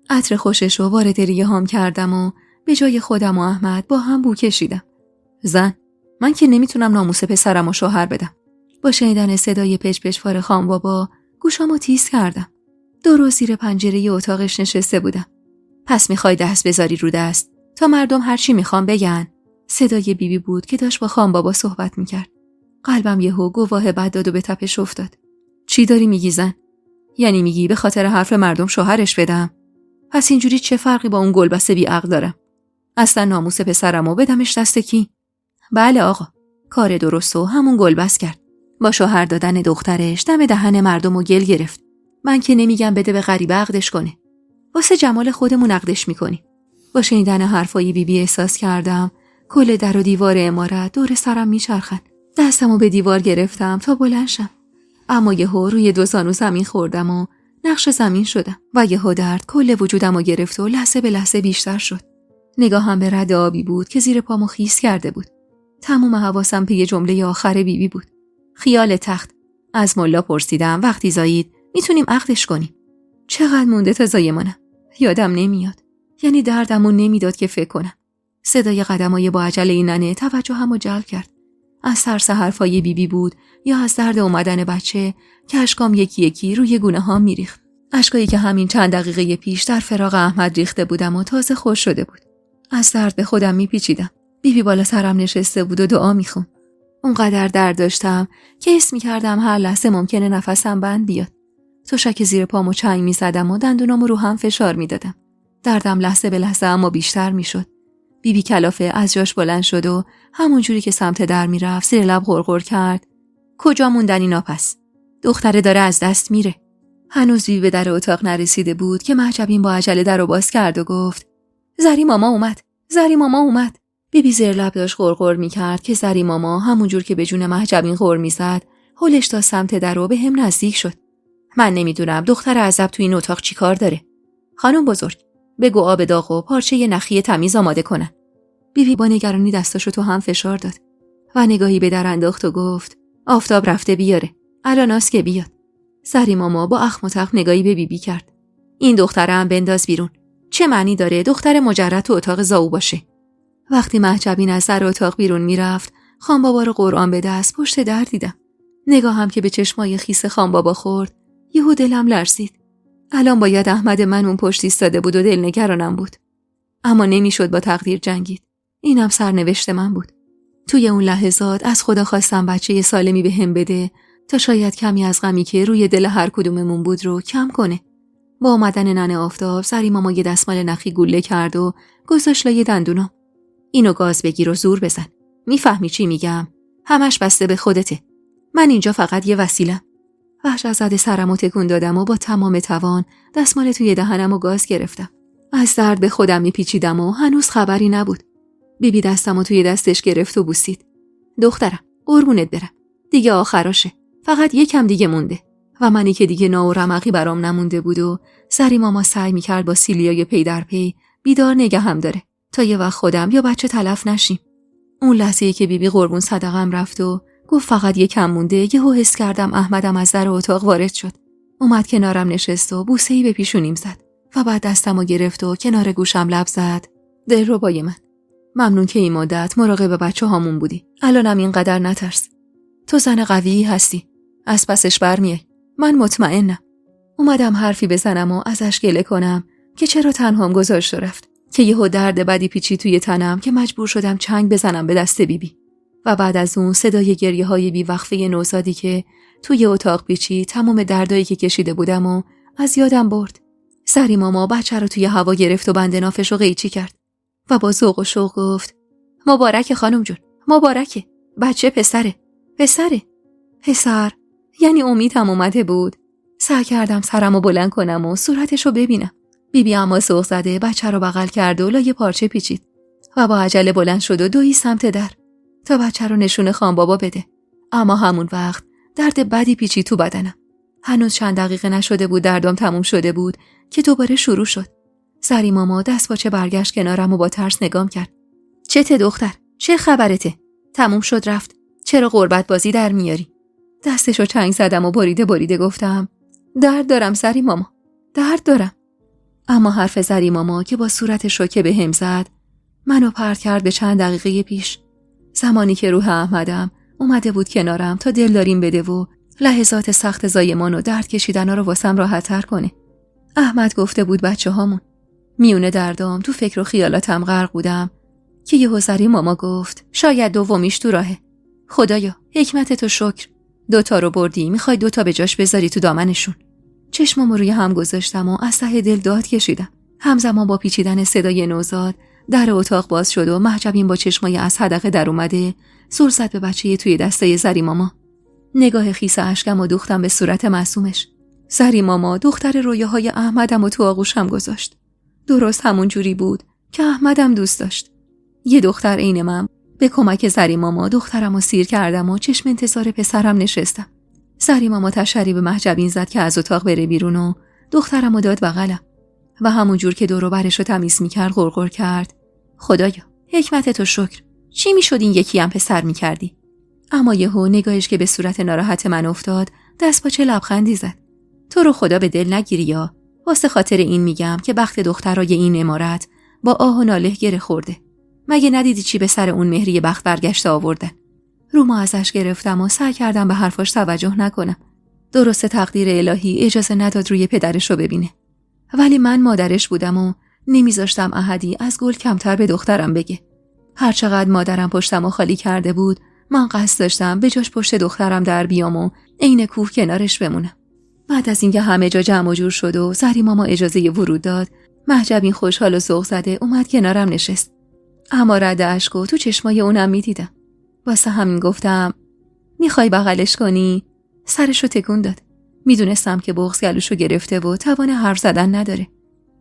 Speaker 1: عطر خوشش رو وارد ریه هام کردم و به جای خودم و احمد با هم بو کشیدم. زن، من که نمیتونم ناموس پسرم رو شوهر بدم. با شنیدن صدای پچ پچ فار خان بابا گوشامو تیز کردم. درست زیر پنجره اتاقش نشسته بودم. پس میخوای دست بذاری رو دست تا مردم هر چی میخوان بگن. صدای بیبی بود که داشت با خان بابا صحبت میکرد. قلبم یهو گواه بد داد و به تپش افتاد. چی داری میگی زن؟ یعنی میگی به خاطر حرف مردم شوهرش بدم؟ پس اینجوری چه فرقی با اون گلبسه بی عقل دارم؟ اصلا ناموس پسرمو بدمش دست کی؟ بله آقا، کار درستو همون گلبس کرد. با شوهر دادن دخترش دم دهن مردمو گل گرفت. من که نمیگم بده به غریبه عقدش کنه. واسه جمال خودمون عقدش میکنی. با شنیدن حرفای بیبی احساس کردم کل در و دیوار عمارت دور سرم میچرخن. دستمو به دیوار گرفتم تا بلند شم. اما یهو روی دو زانو زمین خوردم و نقش زمین شدم و یهو درد کل وجودمو گرفت و لحظه به لحظه بیشتر شد. نگاهم به رد آبی بود که زیر پامو خیس کرده بود. تمام حواسم پی جمله آخر بیبی بود. خیال تخت. از ملا پرسیدم وقتی زایید میتونیم عقدش کنیم. چقدر مونده تا زایمانم؟ یادم نمیاد. یعنی دردمو نمیداد که فکر کنم. صدای قدمای با عجله ننه توجهمو جلب کرد. از ترس حرفای بیبی بود یا از درد اومدن بچه که اشکام یکی یکی روی گونه ها میریخت. اشکایی که همین چند دقیقه پیش در فراق احمد ریخته بودم و تازه خوش شده بود. از درد به خودم میپیچیدم. بیبی بالا سرم نشسته بود و دعا میخون. اونقدر درد داشتم که حس میکردم هر لحظه ممکنه نفسم بند بیاد. تشک زیر پامو چنگ میزدم و دندونامو رو هم فشار میدادم. دردم لحظه به لحظه اما بیشتر میشد. بیبی کلافه از جاش بلند شد و همون جوری که سمت در میرفت زیر لب غرغر کرد. کجا موندن اینا پس؟ دختره داره از دست میره. هنوز بیبی به در اتاق نرسیده بود که مهجبین با عجله درو باز کرد و گفت زری ماما اومد. زری ماما اومد. بیبی زیر لب داشت غرغر میکرد که زری ماما همون جور که به جون مهجبین غر میزد هولش تا سمت درو به هم نزدیک شد. من نمیدونم دختر عزب تو این اتاق چی کار داره. خانم بزرگ بگو آب داغ و پارچه نخی تمیز آماده کنن. بیبی با نگرانی دستاشو تو هم فشار داد و نگاهی به در انداخت و گفت آفتاب رفته بیاره. الاناست که بیاد. زری ماما با اخم و تخم نگاهی به بیبی کرد. این دختره هم بنداز بیرون. چه معنی داره دختر مجرد تو اتاق زاو باشه؟ وقتی مهجبین از در اتاق بیرون میرفت خان بابا رو قرآن به دست پشت در دیدم. نگاهم که به چشمای خیس خان بابا خورد یهو دلم لرزید. الان باید احمد من اون پشت ایستاده بود و دلنگرانم بود. اما نمیشد با تقدیر جنگید. اینم سرنوشت من بود. توی اون لحظات از خدا خواستم بچه سالمی به هم بده تا شاید کمی از غمی که روی دل هر کدوممون بود رو کم کنه. با آمدن ننه آفتاب زری ماما یه دستمال نخی گوله کرد و گذاشت لای دندونام. اینو گاز بگیر و زور بزن. میفهمی چی میگم؟ همش بسته به خودته. من اینجا فقط یه وسیله‌ام. وحشت زده سرمو تکون دادم و با تمام توان دستمال توی دهنم و گاز گرفتم. از درد به خودم میپیچیدم و هنوز خبری نبود. بیبی دستمو توی دستش گرفت و بوسید. دخترم، قربونت برم. دیگه آخراشه. فقط یکم دیگه مونده. و منی که دیگه نا و رمقی برام نمونده بود و زری ماما سعی میکرد با سیلیای پی در پی بیدار نگهم داره تا یه وقت خودم یا بچه تلف نشیم. اون لحظه‌ای که بیبی قربون صدقم رفت و گفت فقط یکم مونده یهو حس کردم احمدم از در اتاق وارد شد. اومد کنارم نشست و بوسه‌ای به پیشونیم زد و بعد دستمو گرفت و کنار گوشم لب زد. دلربای من، ممنون که این مدت مراقب بچه‌هامون بودی. الانم اینقدر نترس. تو زن قوی هستی. از پسش برمیای. من مطمئنم. اومدم حرفی بزنم و ازش گله کنم که چرا تنهام گذاشت و رفت. که یهو درد بدی پیچید توی تنم که مجبور شدم چنگ بزنم به دست بیبی. و بعد از اون صدای گریه‌های بی‌وقفه نوزادی که توی اتاق پیچید تمام دردایی که کشیده بودم و از یادم برد. زری ماما بچه رو توی هوا گرفت و بند نافش رو قیچی کرد و با ذوق و شوق گفت مبارک خانم جون، مبارکه. بچه پسره. پسر. یعنی امیدم اومده بود. سعی کردم سرمو بلند کنم و صورتش رو ببینم. بیبی اما سوق زده بچه رو بغل کرد و لای پارچه پیچید و با عجله بلند شد و دوید سمت در تا بچه رو نشون خانبابا بده. اما همون وقت درد بدی پیچید تو بدنم. هنوز چند دقیقه نشده بود دردم تموم شده بود که دوباره شروع شد. سری ماما دست باچه برگشت کنارم و با ترس نگام کرد. چته دختر؟ چه خبرته؟ تموم شد رفت. چرا قربت بازی در میاری؟ دستشو چنگ زدم و بریده گفتم درد دارم سری ماما، درد دارم. اما حرف سری ماما که با صورت شوکه به هم زد منو پرت کرد به چند دقیقه پیش، زمانی که روح احمدم اومده بود کنارم تا دلداریم بده و لحظات سخت زایمان و درد کشیدنا رو واسم راحت‌تر کنه. احمد گفته بود بچه هامون. میونه دردام تو فکر و خیالاتم غرق بودم که یهو سری ماما گفت شاید دومیش تو راهه. خدایا حکمتتو شکر. 2 رو بردی، میخوای 2 به جاش بذاری تو دامنشون. چشمامو روی هم گذاشتم و از ته دل داد کشیدم. همزمان با پیچیدن صدای نوزاد در اتاق باز شد و مهجبین با چشمای از حدقه در اومده سر زد به بچه توی دسته زری ماما. نگاه خیس اشکم و دوختم به صورت معصومش. زری ماما دختر رویاهای احمدم و تو آغوشم گذاشت. درست همون جوری بود که احمدم دوست داشت. یه دختر عین من. به کمک زری ماما دخترمو سیر کردم و چشم انتظار پسرم نشستم. زری ماما تشری به مهجبین زد که از اتاق بره بیرون و دخترمو داد بغلم و همون جور که دور و برشو تمیز میکرد غرغر کرد خدایا حکمتتو شکر. چی میشد این یکی هم پسر میکردی؟ اما یهو نگاهش که به صورت ناراحت من افتاد دست با چه لبخندی زد. تو رو خدا به دل نگیری یا واسه خاطر این میگم که بخت دخترای این امارت با آه و ناله گره خورده. مگه ندیدی چی به سر اون مهری بخت برگشته آوردن؟ رومو ازش گرفتم و سعی کردم به حرفاش توجه نکنم. درست تقدیر الهی اجازه نداد روی پدرشو ببینه. ولی من مادرش بودم و نمیذاشتم احدی از گل کمتر به دخترم بگه. هرچقدر مادرم پشتمو خالی کرده بود من قصد داشتم به جاش پشت دخترم در بیام و عین کوه کنارش بمونم. بعد از اینکه همه جا جمع و جور شد و زری ماما اجازه ورود داد مهجبین خوشحال و ذوق زده اومد کنارم نشست. اما رد اشکو تو چشمای اونم میدیدم. واسه همین گفتم میخوای بغلش کنی؟ سرشو تکون داد. میدونستم که بغض گلوشو گرفته و توان حرف زدن نداره.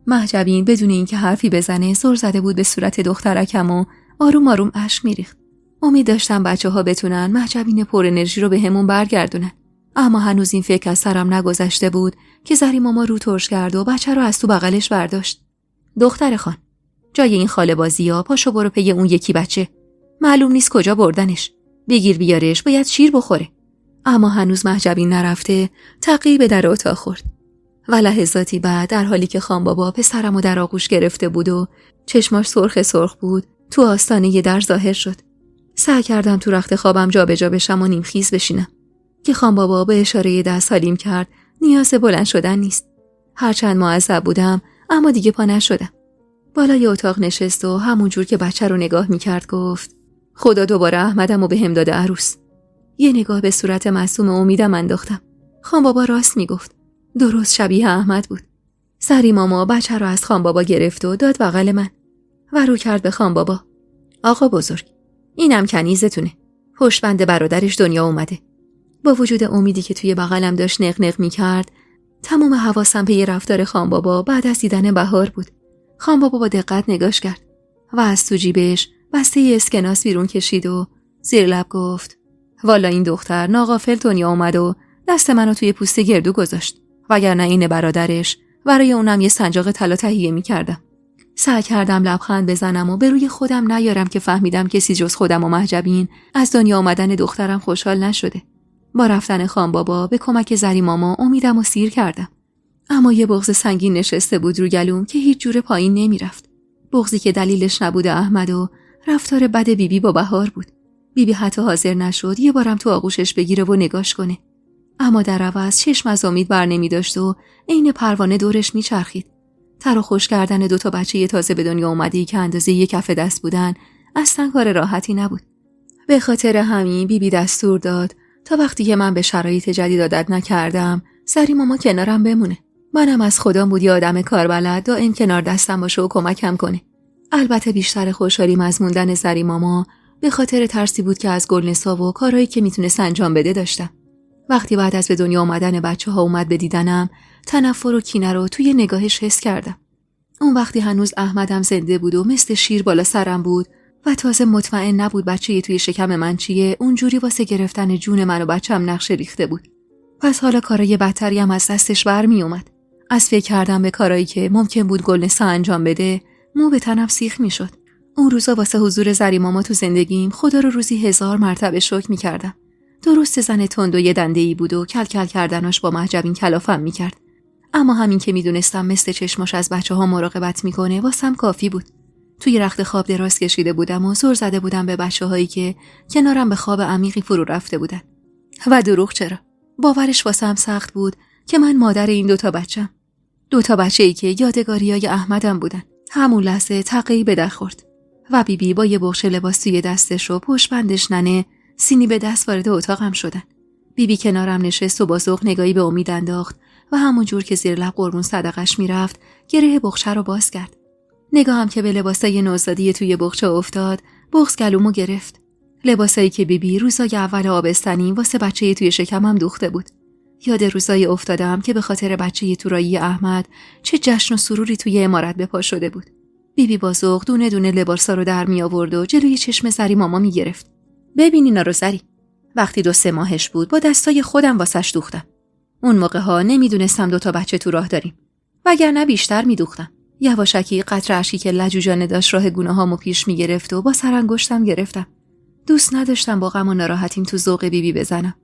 Speaker 1: مهجبین بدون اینکه حرفی بزنه سر زده بود به صورت دخترکم و آروم آروم اشک میریخت. امید داشتم بچه‌ها بتونن مهجبین پر انرژی رو به همون برگردونن. اما هنوز این فکر از سرم نگذشته بود که زری ماما رو ترش کرد و بچه رو از تو بغلش برداشت. دختر خان، جای این خاله بازی‌ها پاشو برو پی اون یکی بچه. معلوم نیست کجا بردنش. بگیر بیارش، باید شیر بخوره. اما هنوز مهجبین نرفته تعقیب به در اتاق خورد. و لحظاتی بعد در حالی که خانبابا پسرمو در آغوش گرفته بود و چشماش سرخ بود تو آستانه در ظاهر شد. سعی کردم تو رخت خوابم جابجا بشم و نیمخیز بشینم که خانبابا به اشاره دست حالیم کرد نیاز بلند شدن نیست. هرچند معذب بودم اما دیگه پا نشدم. بالای اتاق نشست و همون جور که بچه رو نگاه میکرد گفت خدا دوباره احمدمو بهم داده عروس. یه نگاه به صورت معصوم امیدم انداختم. خانبابا راست میگفت. درست شبیه احمد بود. سری ماما بچه رو از خانبابا گرفت و داد بغل من و رو کرد به خانبابا. آقا بزرگ، اینم کنیزتونه. پشتبند برادرش دنیا اومده. با وجود امیدی که توی بغلم داشت نق میکرد تمام حواسم به رفتار خانبابا بعد از دیدن بهار بود. خانبابا با دقت نگاش کرد و از تو جیبش بسته اسکناس بیرون کشید و زیر لب گفت والا این دختر ناغافل دنیا اومد و دست منو توی پوست گردو گذاشت، وگرنه این برادرش برای اونم یه سنجاق طلا تهیه می‌کردم. سعی کردم لبخند بزنم و به روی خودم نیارم که فهمیدم کسی جز خودم و مهجبین از دنیا آمدن دخترم خوشحال نشده. با رفتن خانبابا به کمک زری ماما امیدم و سیر کردم. اما یه بغض سنگین نشسته بود رو گلوم که هیچ جوره پایین نمیرفت. بغضی که دلیلش نبوده احمد و رفتار بد بیبی با بهار بود. بیبی حتی حاضر نشد یه بارم تو آغوشش بگیره و نگاش کنه. اما در عوض چشم از امید بر نمی داشت و عین پروانه دورش میچرخید. تر و خوش کردن 2 بچه تازه به دنیا اومده‌ای که اندازه 1 کف دست بودن اصلا کار راحتی نبود. به خاطر همین بیبی دستور داد تا وقتی که من به شرایط جدید عادت نکردم زری ماما کنارم بمونه. منم از خودم بود یه آدم کاربلد دائم کنار دستم باشه و کمکم کنه. البته بیشتر خوشحالیم از موندن زری ماما به خاطر ترسی بود که از گلنسا و کارهایی که میتونست انجام بده داشتم. وقتی بعد از به دنیا آمدن بچه‌ها اومد به دیدنم تنفر و کینه رو توی نگاهش حس کردم. اون وقتی هنوز احمدم زنده بود و مثل شیر بالا سرم بود و تازه مطمئن نبود بچه‌ی توی شکم من چیه، اونجوری واسه گرفتن جون من و بچه‌م نقشه ریخته بود. پس حالا کارای بدتری هم از دستش برمی اومد. از فکر کردم به کارایی که ممکن بود گلنسا انجام بده، مو به تنم سیخ میشد. اون روزا واسه حضور زری ماما تو زندگیم خدا رو روزی 1000 مرتبه شکر میکردم. درست زن تند و یه دنده‌ای بود و کل کل کردناش با محجبین کلافم میکرد. اما همین که میدونستم مثل چشماش از بچه‌ها مراقبت میکنه واسم کافی بود. توی رخت خواب دراز کشیده بودم و زور زده بودم به بچه‌هایی که کنارم به خواب عمیقی فرو رفته بودن. و دروغ چرا؟ باورش واسم سخت بود که من مادر این دوتا بچه‌ام. دوتا بچه‌ای که یادگاریای احمدم بودن. همون لحظه تقی به در خورد و بیبی با یه بخش لباس توی دستش و پشت بندش ننه سینی به دست وارد اتاقم شدن. بیبی کنارم نشست و با ذوق نگاهی به امید انداخت و همون جور که زیر لب قربون صدقش میرفت گره بخشه رو باز کرد. نگاهم که به لباسای نوزادی توی بخچه افتاد، بغض گلومو گرفت. لباسایی که بیبی روزای اول آبستنی واسه بچه توی شکمم دوخته بود. یاد روزای افتادم که به خاطر بچه تورایی احمد چه جشن و سروری توی عمارت به پا شده بود. بیبی با ذوق دونه دونه لباسا رو در می آورد و جلوی چشم زری ماما می گرفت. ببین اینا رو زری. وقتی 2-3 ماهش بود با دستای خودم واسش دوختم. اون موقع‌ها نمیدونستم 2 بچه تو راه داریم. وگرنه بیشتر میدوختم. یواشکی قطره اشکی که لجوجانه داشت راه گونه‌هامو پیش میگرفت و با سرانگشتم گرفتم. دوست نداشتم با غم و ناراحتیم تو ذوق بیبی بزنم.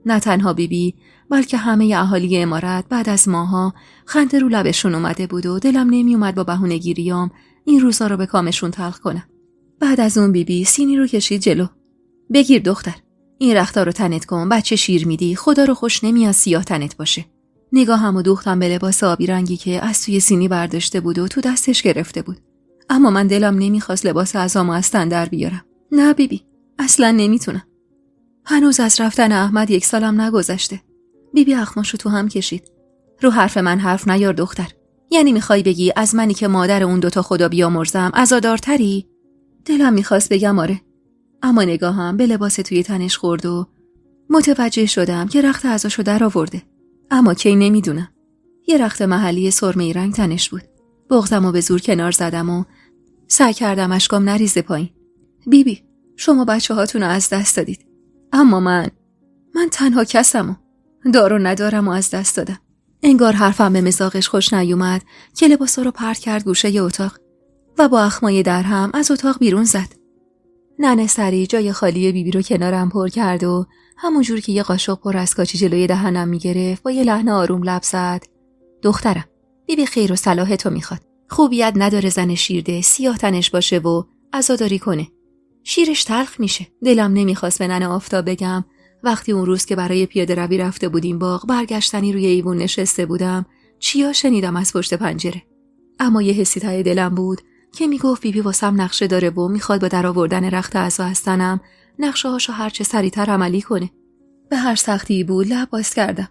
Speaker 1: نه تنها بیبی، بلکه همه اهالی عمارت بعد از ماها خنده رو لبشون اومده بود و دلم نمی اومد با بهونه‌گیریام این روزا رو به کامشون تلخ کنم. بعد از اون بیبی سینی رو کشید جلو. بگیر دختر. این رختا رو تنت کن، بچه شیر میدی، خدا رو خوش نمیاد سیاه تنت باشه. نگاهمو دوختم به لباس آبی رنگی که از توی سینی برداشته بود و تو دستش گرفته بود. اما من دلم نمیخواست لباس عزامو از تن در بیارم. نه بیبی، اصلا نمیتونم. هنوز از رفتن احمد 1 سالم نگذشته. بیبی اخماشو تو هم کشید. رو حرف من حرف نیار دختر. یعنی میخوای بگی از منی که مادر اون 2 خدا بیامرزم عزادارتری؟ دلم میخواست بگم آره. اما نگاهم به لباس توی تنش خورد و متوجه شدم که رخت عزاشو در آورده. اما کی نمیدونم. یه رخت محلی سرمه‌ای رنگ تنش بود. بغضمو به زور کنار زدم و سعی کردم اشکام نریزه پایین. بیبی، شما بچه‌هاتونو از دست دادید. اما من تنها کسمو دارو ندارم و از دست دادم. انگار حرفم به مزاقش خوش نیومد که لباسا رو پرت کرد گوشه ی اتاق و با اخمای درهم از اتاق بیرون زد. ننه سری جای خالی بیبی رو کنارم پر کرد و همونجور که یه قاشق پر از کاچی جلوی دهنم میگرفت با یه لحن آروم لب زد. دخترم، بیبی خیر و صلاح تو میخواد. خوبیت نداره زن شیرده سیاه تنش باشه و عزاداری کنه. شیرش تلخ میشه. دلم نمیخواست به ننه آفتاب بگم وقتی اون روز که برای پیاده روی رفته بودیم باغ برگشتنی روی ایوون نشسته بودم چیا شنیدم از پشت پنجره. اما یه حسی ته دلم بود که میگفت بیبی واسم نقشه داره و میخواد با در آوردن رخت عزا از تنم نقشه هاشو هرچه سریعتر عملی کنه. به هر سختی بود لب باز کردم.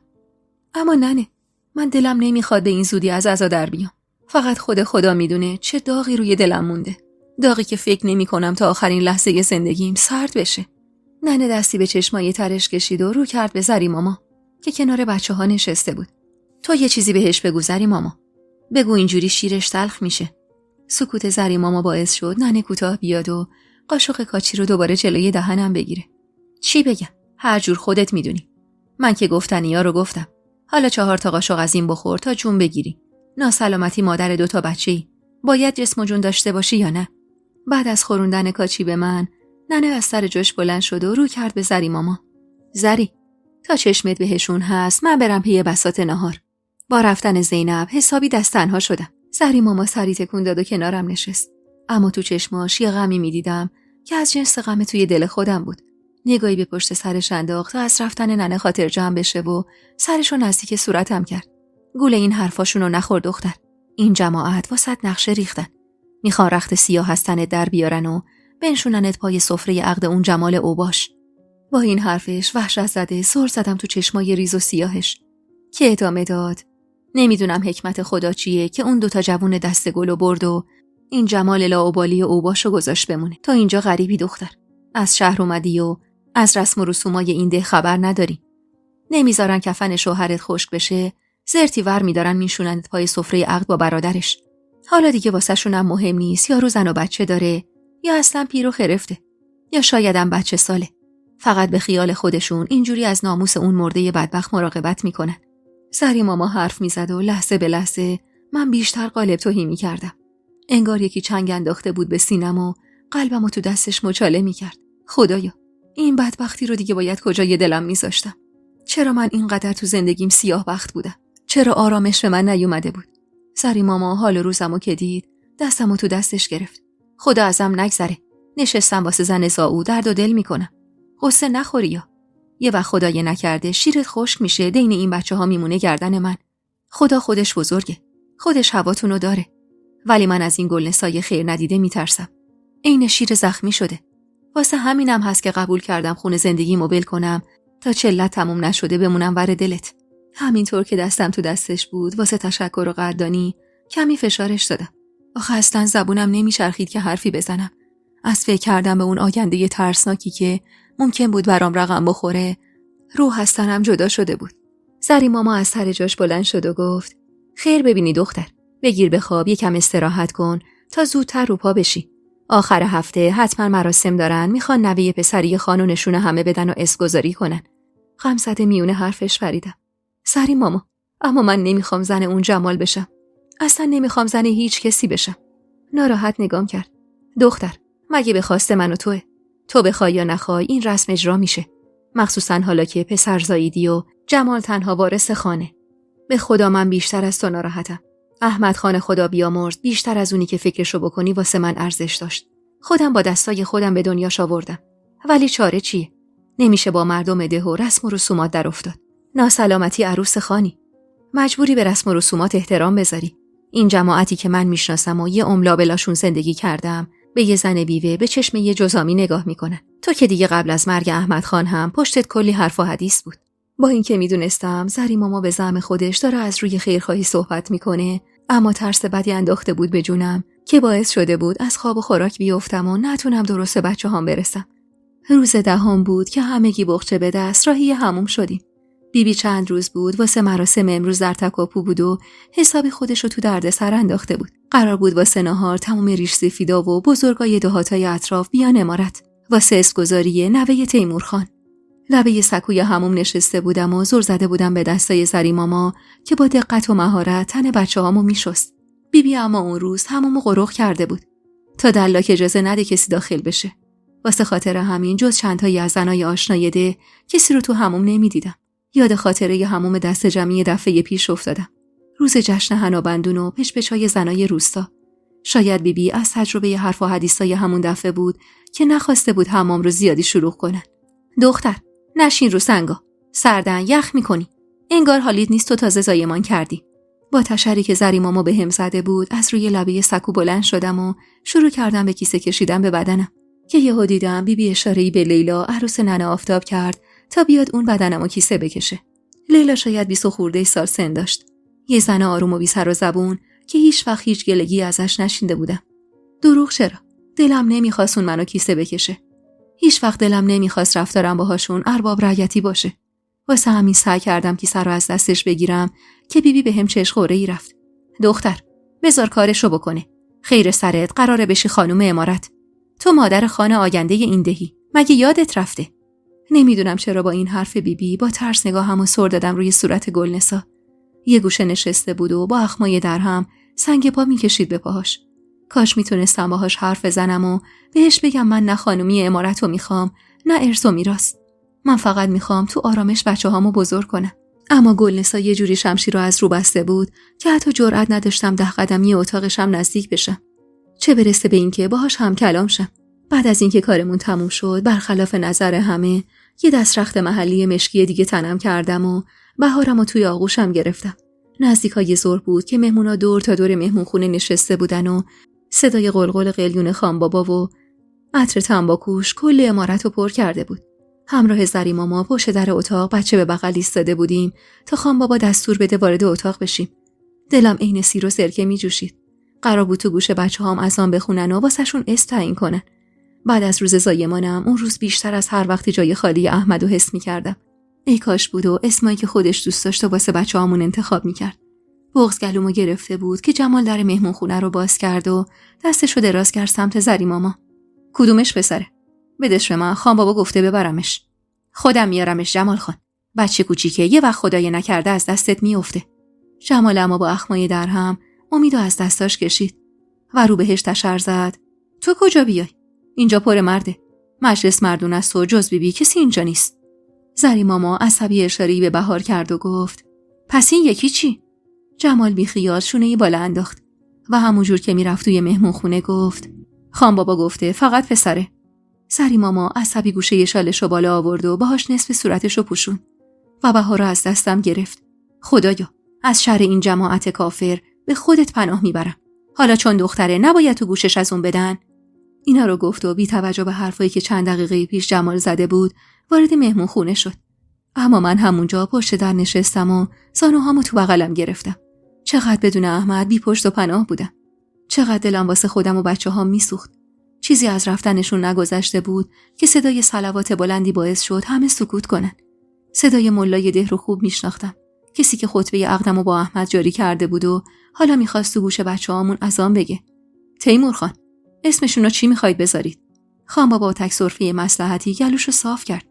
Speaker 1: اما ننه، من دلم نمیخواد به این زودی از عزا در بیام. فقط خدا میدونه چه داغی روی دلم مونده. داغی که فکر نمی کنم تا آخرین لحظه زندگیم سرد بشه. ننه دستی به چشمای ترش کشید و رو کرد به زری ماما که کنار بچه‌ها نشسته بود. تو یه چیزی بهش بگو زری ماما. بگو اینجوری شیرش تلخ میشه. سکوت زری ماما باعث شد ننه کوتاه بیاد و قاشق کاچی رو دوباره جلوی دهنم بگیره. چی بگم؟ هر جور خودت میدونی. من که گفتنیا رو گفتم. حالا 4 قاشق از این بخور تا جون بگیری. ناسلامتی مادر 2 بچه‌ای. باید جسم و جون داشته باشی یا نه؟ بعد از خوروندن کاچی به من، ننه از سر جاش بلند شد و رو کرد به زری ماما. زری، تا چشمت بهشون هست من برم پی بساط نهار. با رفتن زینب حسابی دست تنها شدم. زری ماما سری تکون داد و کنارم نشست. اما تو چشماش یه غمی میدیدم که از جنس غم توی دل خودم بود. نگاهی به پشت سرش انداخت تا از رفتن ننه خاطر جمع بشه و سرشو نزدیک صورتم کرد. گوله این حرفاشونو نخور دختر. این جماعت واسط نقشه ریختن. میخوان رخت سیاه هستنت در بیارن و بنشوننت پای سفره عقد اون جمال اوباش. با این حرفش وحشت زده سر زدم تو چشمای ریز و سیاهش که ادامه داد. نمیدونم حکمت خدا چیه که اون 2 جوون دست گلو برد و این جمال لاابالی اوباشو گذاشت بمونه. تا اینجا غریبی دختر. از شهر اومدی و از رسم و رسومای این ده خبر نداری. نمیذارن کفن شوهرت خشک بشه، زرتی ور میدارن میشوننت پای سفره عقد با برادرش. حالا دیگه واسه‌شونم مهم نیست یا زن و بچه داره یا اصلا پیر و خرفته یا شایدم بچه ساله. فقط به خیال خودشون اینجوری از ناموس اون مرده بدبخت مراقبت میکنن. سری ماما حرف میزد و لحظه به لحظه من بیشتر قالب توهی میکردم. انگار یکی چنگ انداخته بود به سینم و قلبمو تو دستش مچاله میکرد. خدایا این بدبختی رو دیگه باید کجای دلم میذاشتم؟ چرا من اینقدر تو زندگیم سیاه بخت بودم؟ چرا آرامش به من نیومده بود؟ سری ماما حال روزمو که دید دستمو تو دستش گرفت. خدا ازم نگذره. نشستم واسه زن زائو درد و دل میکنم. قصه نخوری یا یه وقت خدای نکرده شیرت خشک میشه دین این بچه‌ها میمونه گردن من. خدا خودش بزرگه. خودش هواتونو داره. ولی من از این گلنسای خیر ندیده میترسم. عین شیر زخمی شده. واسه همینم هست که قبول کردم خون زندگیمو ول کنم تا چلت تموم نشده بمونم ور دلت. همینطور که دستم تو دستش بود واسه تشکر و قدردانی کمی فشارش دادم. آخه اصلا زبونم نمیچرخید که حرفی بزنم. از فکر کردم به اون آینده ترسناکی که ممکن بود برام رقم بخوره روح از تنم جدا شده بود. سری ماما از سر جاش بلند شد و گفت خیر ببینی دختر، بگیر بخواب، یکم استراحت کن تا زودتر رو پا بشی. آخر هفته حتما مراسم دارن، میخوان نوه پسری خانو نشونه همه بدن و اسمگذاری کنن. غمزده میونه حرفش پریدم. سری ماما، اما من نمیخوام زن اون جمال بشم. اصلا نمیخوام زن هیچ کسی بشم. ناراحت نگام کرد. دختر، مگه به خواست من و توئه؟ تو بخوای یا نخوای این رسم اجرا میشه. مخصوصا حالا که پسر زاییدی و جمال تنها وارث خانه. به خدا من بیشتر از تو ناراحتم. احمد خان خدا بیامرز بیشتر از اونی که فکرشو بکنی واسه من ارزش داشت. خودم با دستای خودم به دنیاش آوردم. ولی چاره چیه؟ نمیشه با مردم ده و رسم و رسومات در افتاد. ناسلامتی عروس خانی. مجبوری به رسم و رسومات احترام بذاری. این جماعتی که من میشناسم و یه عمر بلاشون زندگی کردم، به یه زن بیوه به چشم یه جزامی نگاه میکنن. تو که دیگه قبل از مرگ احمد خان هم پشتت کلی حرف و حدیث بود. با اینکه میدونستم زری ماما به زعم خودش داره از روی خیرخواهی صحبت میکنه، اما ترس بدی انداخته بود به جونم که باعث شده بود از خواب و خوراک بیفتم و نتونم درست بچه‌هام برسم. روز 10 بود که همگی بغچه به دست راهی حموم شدیم. بیبی چند روز بود واسه مراسم امروز در تکاپو بود و حسابی خودشو تو دردسر انداخته بود. قرار بود واسه نهار تمام ریش سفیدا و بزرگای دهاتای اطراف بیان امارت واسه اسگذاری نوه تیمور خان. لبه سکوی حموم نشسته بودم و زور زده بودم به دستای سری ماما که با دقت و مهارت تن بچه‌هامو میشست. بیبی اما اون روز حمومو قرق کرده بود تا دلاک اجازه نده کسی داخل بشه. واسه خاطر همین جز چند تایی از زنای آشنای ده کسی رو تو حموم نمیدیدم. یاد خاطره حموم دست جمعی دفعه پیش افتادم. روز جشن حنابندون و پچ‌پچ‌های زنای روستا. شاید بیبی از تجربه حرف و حدیثای همون دفعه بود که نخواسته بود حمام رو زیادی شلوغ کنن. دختر، نشین رو سنگا. سردن یخ میکنی. انگار حالیت نیست تو تازه زایمان کردی. با تشری که زری ماما به هم زده بود از روی لبه سکو بلند شدم و شروع کردم به کیسه کشیدن به بدنم که یهو دیدم بیبی اشاره‌ای به لیلا عروس ننه آفتاب کرد تا بیاد اون بدنمو کیسه بکشه. لیلا شاید 20 خورده سال سن داشت. یه زن آروم و بی سر و زبون که هیچ وقت هیچ گلگی ازش نشینده بودم. دروغ چرا؟ دلم نمیخواست اون منو کیسه بکشه. هیچ وقت دلم نمیخواست رفتارم باهاشون ارباب رعیتی باشه. واسه همین سعی کردم کیسه رو از دستش بگیرم که بیبی بهم چشخوره‌ای رفت. دختر، بذار کارشو بکنه. خیر سرت، قراره بشی خانم امارت. تو مادر خان آینده این دهی. مگه یادت رفته؟ نمیدونم چرا با این حرف بیبی با ترس نگاهمو سر دادم روی صورت گلنسا. یه گوشه نشسته بود و با اخمای درهم سنگ پا میکشید به پاهاش. کاش میتونستم باهاش حرف بزنم و بهش بگم من نه خانومی امارتو میخوام، نه ارث و میراث. من فقط میخوام تو آرامش بچه‌هامو بزرگ کنم. اما گلنسا یه جوری شمشیر رو از رو بسته بود که حتی جرئت نداشتم 10 قدمی اتاقش هم نزدیک بشم. چه برسه به اینکه باهاش هم کلام شم. بعد از اینکه کارمون تموم شد، برخلاف نظر همه، یه دسترخت محلی مشکی دیگه تنم کردم و بهارمو توی آغوشم گرفتم. نزدیکای ظهر بود که مهمونا دور تا دور مهمونخونه نشسته بودن و صدای قلقل قلیون خان بابا و عطر تنباکوش کل عمارت رو پر کرده بود. همراه زری ماما پشت در اتاق بچه به بغل ایستاده بودیم تا خان بابا دستور بده وارد اتاق بشیم. دلم عین سیر و سرکه می جوشید. قرار بود تو گوش بچه‌هام اذان بخونن و واسهشون اسم تعیین کنن. بعد از روز زایمانم اون روز بیشتر از هر وقتی جای خالی احمدو حس می‌کردم. ای کاش بود و اسمایی که خودش دوست داشت و واسه بچه‌هامون انتخاب می‌کرد. بغض گلومو گرفته بود که جمال در مهمون خونه رو باز کرد و دستشو دراز کرد سمت زری ماما. کدومش پسره؟ بدش به من، خان بابا گفته ببرمش. خودم میارمش جمال خان. بچه کوچیکه، یه وقت خدای نکرده از دستت میفته. جمال اما با اخمای درهم امیدو از دستاش کشید و رو بهش تشر زد. تو کجا بیای؟ اینجا پر مرده. مجلس مردون است و جز بیبی کسی اینجا نیست. زری ماما عصبی اشاره‌ای به بهار کرد و گفت پس این یکی چی؟ جمال بیخیال شونه‌ای بالا انداخت و همونجور که میرفت توی مهمون خونه گفت خان بابا گفته فقط پسره. زری ماما عصبی گوشه شالشو بالا آورد و باهاش نصف صورتشو پوشون و بهار رو از دستم گرفت. خدایا، از شر این جماعت کافر به خودت پناه میبرم. حالا چون دختره نباید تو گوشش از اون بدن. اینا رو گفت و بی توجه به حرفایی که چند دقیقه پیش جمال زده بود وارد مهمون خونه شد. اما من همونجا پشت در نشستم و زانوهامو تو بغلم گرفتم. چقدر بدون احمد بی پشت و پناه بودم. چقدر دلم واسه خودم و بچه‌هام میسوخت. چیزی از رفتنشون نگذشته بود که صدای صلوات بلندی باعث شد همه سکوت کنن. صدای ملای ده رو خوب میشناختم. کسی که خطبه عقدمو با احمد جاری کرده بود و حالا میخواست تو گوش بچه‌هامون اذان بگه. تیمور خان، اسمشون رو چی میخواید بذارید؟ خان بابا تک سرفه مصلحتی گلوشو صاف کرد.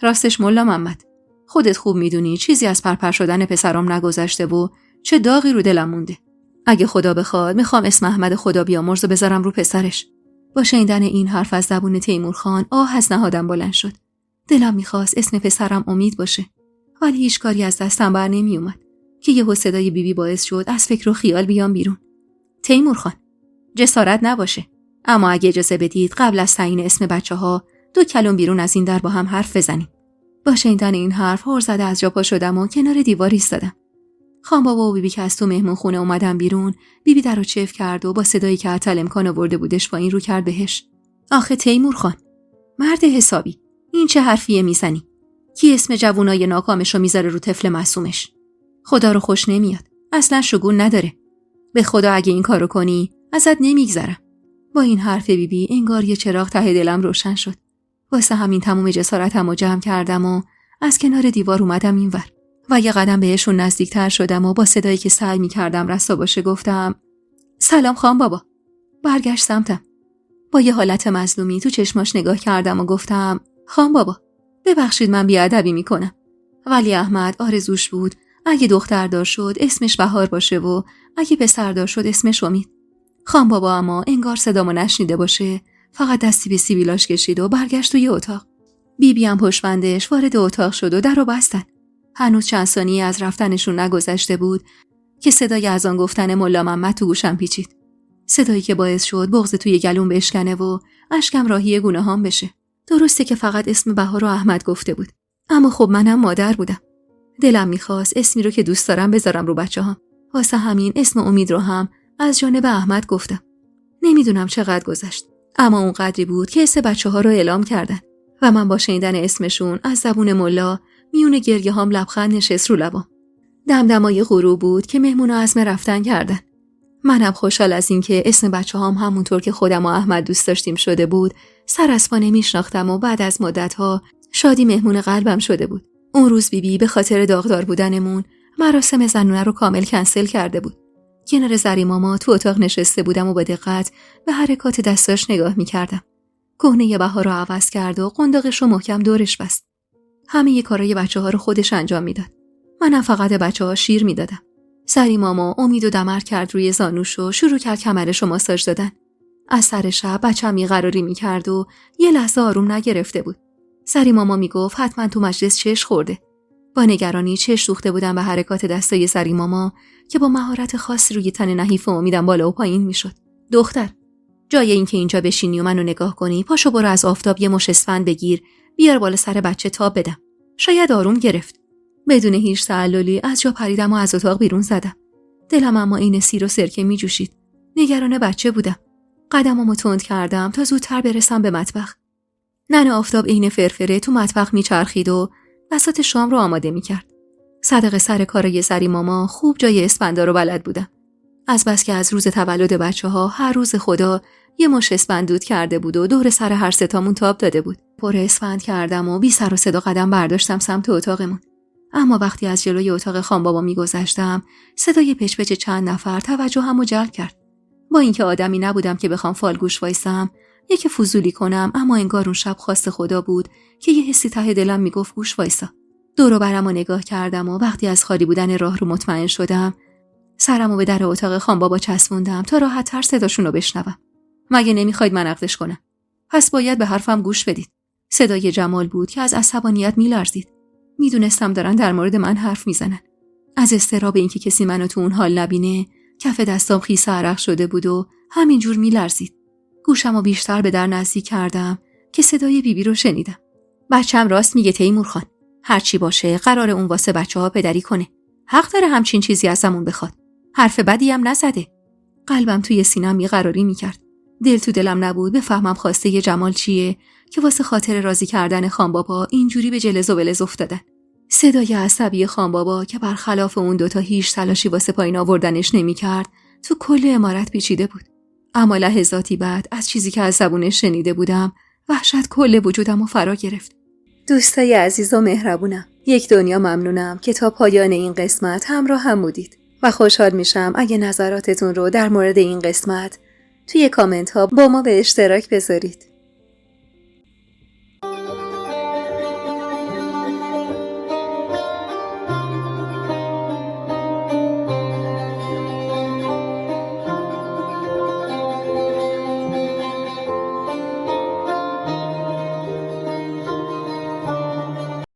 Speaker 1: راستش ملا محمد، خودت خوب میدونی چیزی از پرپر شدن پسرام نگذشته و چه داغی رو دلم مونده. اگه خدا بخواد میخوام اسم احمد خدا بیامرز بذارم رو پسرش. با شنیدن این حرف از زبون تیمور خان آه از نهادم بلند شد. دلم میخواست اسم پسرم امید باشه، ولی هیچ کاری از دستم بر نمی اومد که یهو صدای بیبی باعث شد از فکر و خیال بیام بیرون. تیمور خان، جسارت نباشه، اما اگه اجازه بدید قبل از تعیین اسم بچه‌ها 2 کلم بیرون از این در با هم حرف بزنیم. با شنیدن این حرف هر زده از جا پا شدم و کنار دیوار ایستادم. خان بابا و بیبی که از تو مهمون خونه اومدن بیرون، بیبی درو چف کرد و با صدایی که حتی امکان آورده بودش پایین رو کرد بهش. آخه تیمور خان، مرد حسابی، این چه حرفیه میزنی؟ کی اسم جوونای ناکامشو میذاره رو طفل معصومش؟ خدا رو خوش نمیاد، اصلا شگون نداره. به خدا اگه این کارو کنی ازت نمیگذرم. با این حرف بیبی انگار یه چراغ ته دلم روشن شد. واسه همین تموم جسارتمو جمع کردم و از کنار دیوار اومدم اینور و یه قدم بهشون نزدیکتر شدم و با صدایی که سعی می‌کردم رسا باشه گفتم سلام خان بابا. برگشت سمتم. با یه حالت مظلومی تو چشماش نگاه کردم و گفتم خان بابا، ببخشید من بیادبی میکنم، ولی احمد آرزوش بود اگه دختر دار شد اسمش بهار باشه و اگه پسر دار شد اسمش امید. خان بابا اما انگار صدامو نشنیده باشه، فقط دستی به سیبیلاش کشید و برگشت توی اتاق. بیبی هم پشتبندش وارد اتاق شد و درو بستن. هنوز چند ثانیه از رفتنشون نگذشته بود که صدای اذان گفتن ملا محمد تو گوشم پیچید. صدایی که باعث شد بغض توی گلوم بشکنه و اشکم راهی گونه‌هام بشه. درسته که فقط اسم بهار و احمد گفته بود، اما خب منم مادر بودم. دلم میخواست اسمی رو که دوست دارم بذارم رو بچه‌هام. واسه همین اسم امید رو هم از جانب احمد گفتم. نمیدونم چقدر گذشت، اما اون قدری بود که اسم بچه‌ها رو اعلام کردن و من با شنیدن اسمشون از زبون ملا میون گریه‌هام لبخند نشست رو لبام. دمدمای غروب بود که مهمونا عزم رفتن کردن. منم خوشحال از این که اسم بچه‌هام همونطور که خودم و احمد دوست داشتیم شده بود، سر از پا نمیشناختم و بعد از مدت‌ها شادی مهمون قلبم شده بود. اون روز بیبی به خاطر داغدار بودنمون مراسم زنونه رو کامل کنسل کرده بود. کنار زری ماما تو اتاق نشسته بودم و با دقت به حرکات دستاش نگاه می‌کردم. کهنه بهار رو عوض کرد و قنداقش رو محکم دورش بست. همه کارای بچه‌ها رو خودش انجام میداد. منم فقط به بچه‌ها شیر میدادم. زری ماما امید و دمر کرد روی زانوش و شروع کرد کمرش رو ماساژ دادن. از سر شب بچه‌م بیقراری می‌کرد و یه لحظه آروم نگرفته بود. زری ماما میگفت حتما تو مجلس چش خورده. با نگرانی چش دوخته بودم به حرکات دستای زری ماما که با مهارت خاصی روی تن نحیف امیدم بالا و پایین میشد. دختر، جای اینکه اینجا بشینی و منو نگاه کنی، پاشو برو از آفتاب یه مش اسفند بگیر، بیار بالا سر بچه تاب بدم. شاید آروم گرفت. بدون هیچ تعللی از جا پریدم و از اتاق بیرون زدم. دلم اما این سیر و سرکه می جوشید. نگران بچه بودم. قدممو تند کردم تا زودتر برسم به مطبخ. ننه آفتاب عین فرفره تو مطبخ میچرخید و بساط شام رو آماده میکرد. صدق سر کارای زری ماما خوب جای اسفندا رو بلد بودم. از بس که از روز تولد بچه‌ها هر روز خدا یه مش اسفند دود کرده بود و دور سر هر ستامون تاب داده بود. پر اسفند کردم و بی سر و صدا قدم برداشتم سمت اتاقمون. اما وقتی از جلوی اتاق خانبابا میگذشتم، صدای پچ‌پچ چند نفر توجهمو جلب کرد. با اینکه آدمی نبودم که بخوام فالگوش وایسم، یکی فضولی کنم، اما انگار اون شب خواست خدا بود که یه حسی ته دلم میگفت گوش وایسا. دور و برمو نگاه کردم و وقتی از خالی بودن راه رو مطمئن شدم، سرمو به در اتاق خانبابا چسبوندم تا راحت‌تر صداشون رو بشنوم. مگه نمیخواید من عقدش کنم؟ پس باید به حرفم گوش بدید. صدای جمال بود که از عصبانیت میلرزید. میدونستم دارن در مورد من حرف میزنن. از اضطراب اینکه کسی منو تو اون حال نبینه، کف دستام خیس عرق شده بود و همینجور میلرزید. گوشمو بیشتر به در نزدیک کردم که صدای بیبی رو شنیدم. بچه‌م راست میگه تیمور خان. هر چی باشه قرار اون واسه بچه‌ها پدری کنه. حق داره همچین چیزی ازمون بخواد. حرف بدی هم نزده. قلبم توی سینم بیقراری میکرد. دل تو دلم نبود بفهمم خواسته ی جمال چیه که واسه خاطر راضی کردن خانبابا اینجوری به جلز و ولز افتادن. صدای عصبی خانبابا که برخلاف اون دوتا هیچ تلاشی واسه پایین آوردنش نمیکرد تو کل عمارت پیچیده بود. اما لحظاتی بعد از چیزی که از زبونش شنیده بودم وحشت کل وجودمو فرا گرفت. دوستای عزیز و مهربونم، یک دنیا ممنونم که تا پایان این قسمت همراه هم بودید و خوشحال میشم اگه نظراتتون رو در مورد این قسمت توی کامنت ها با ما به اشتراک بذارید.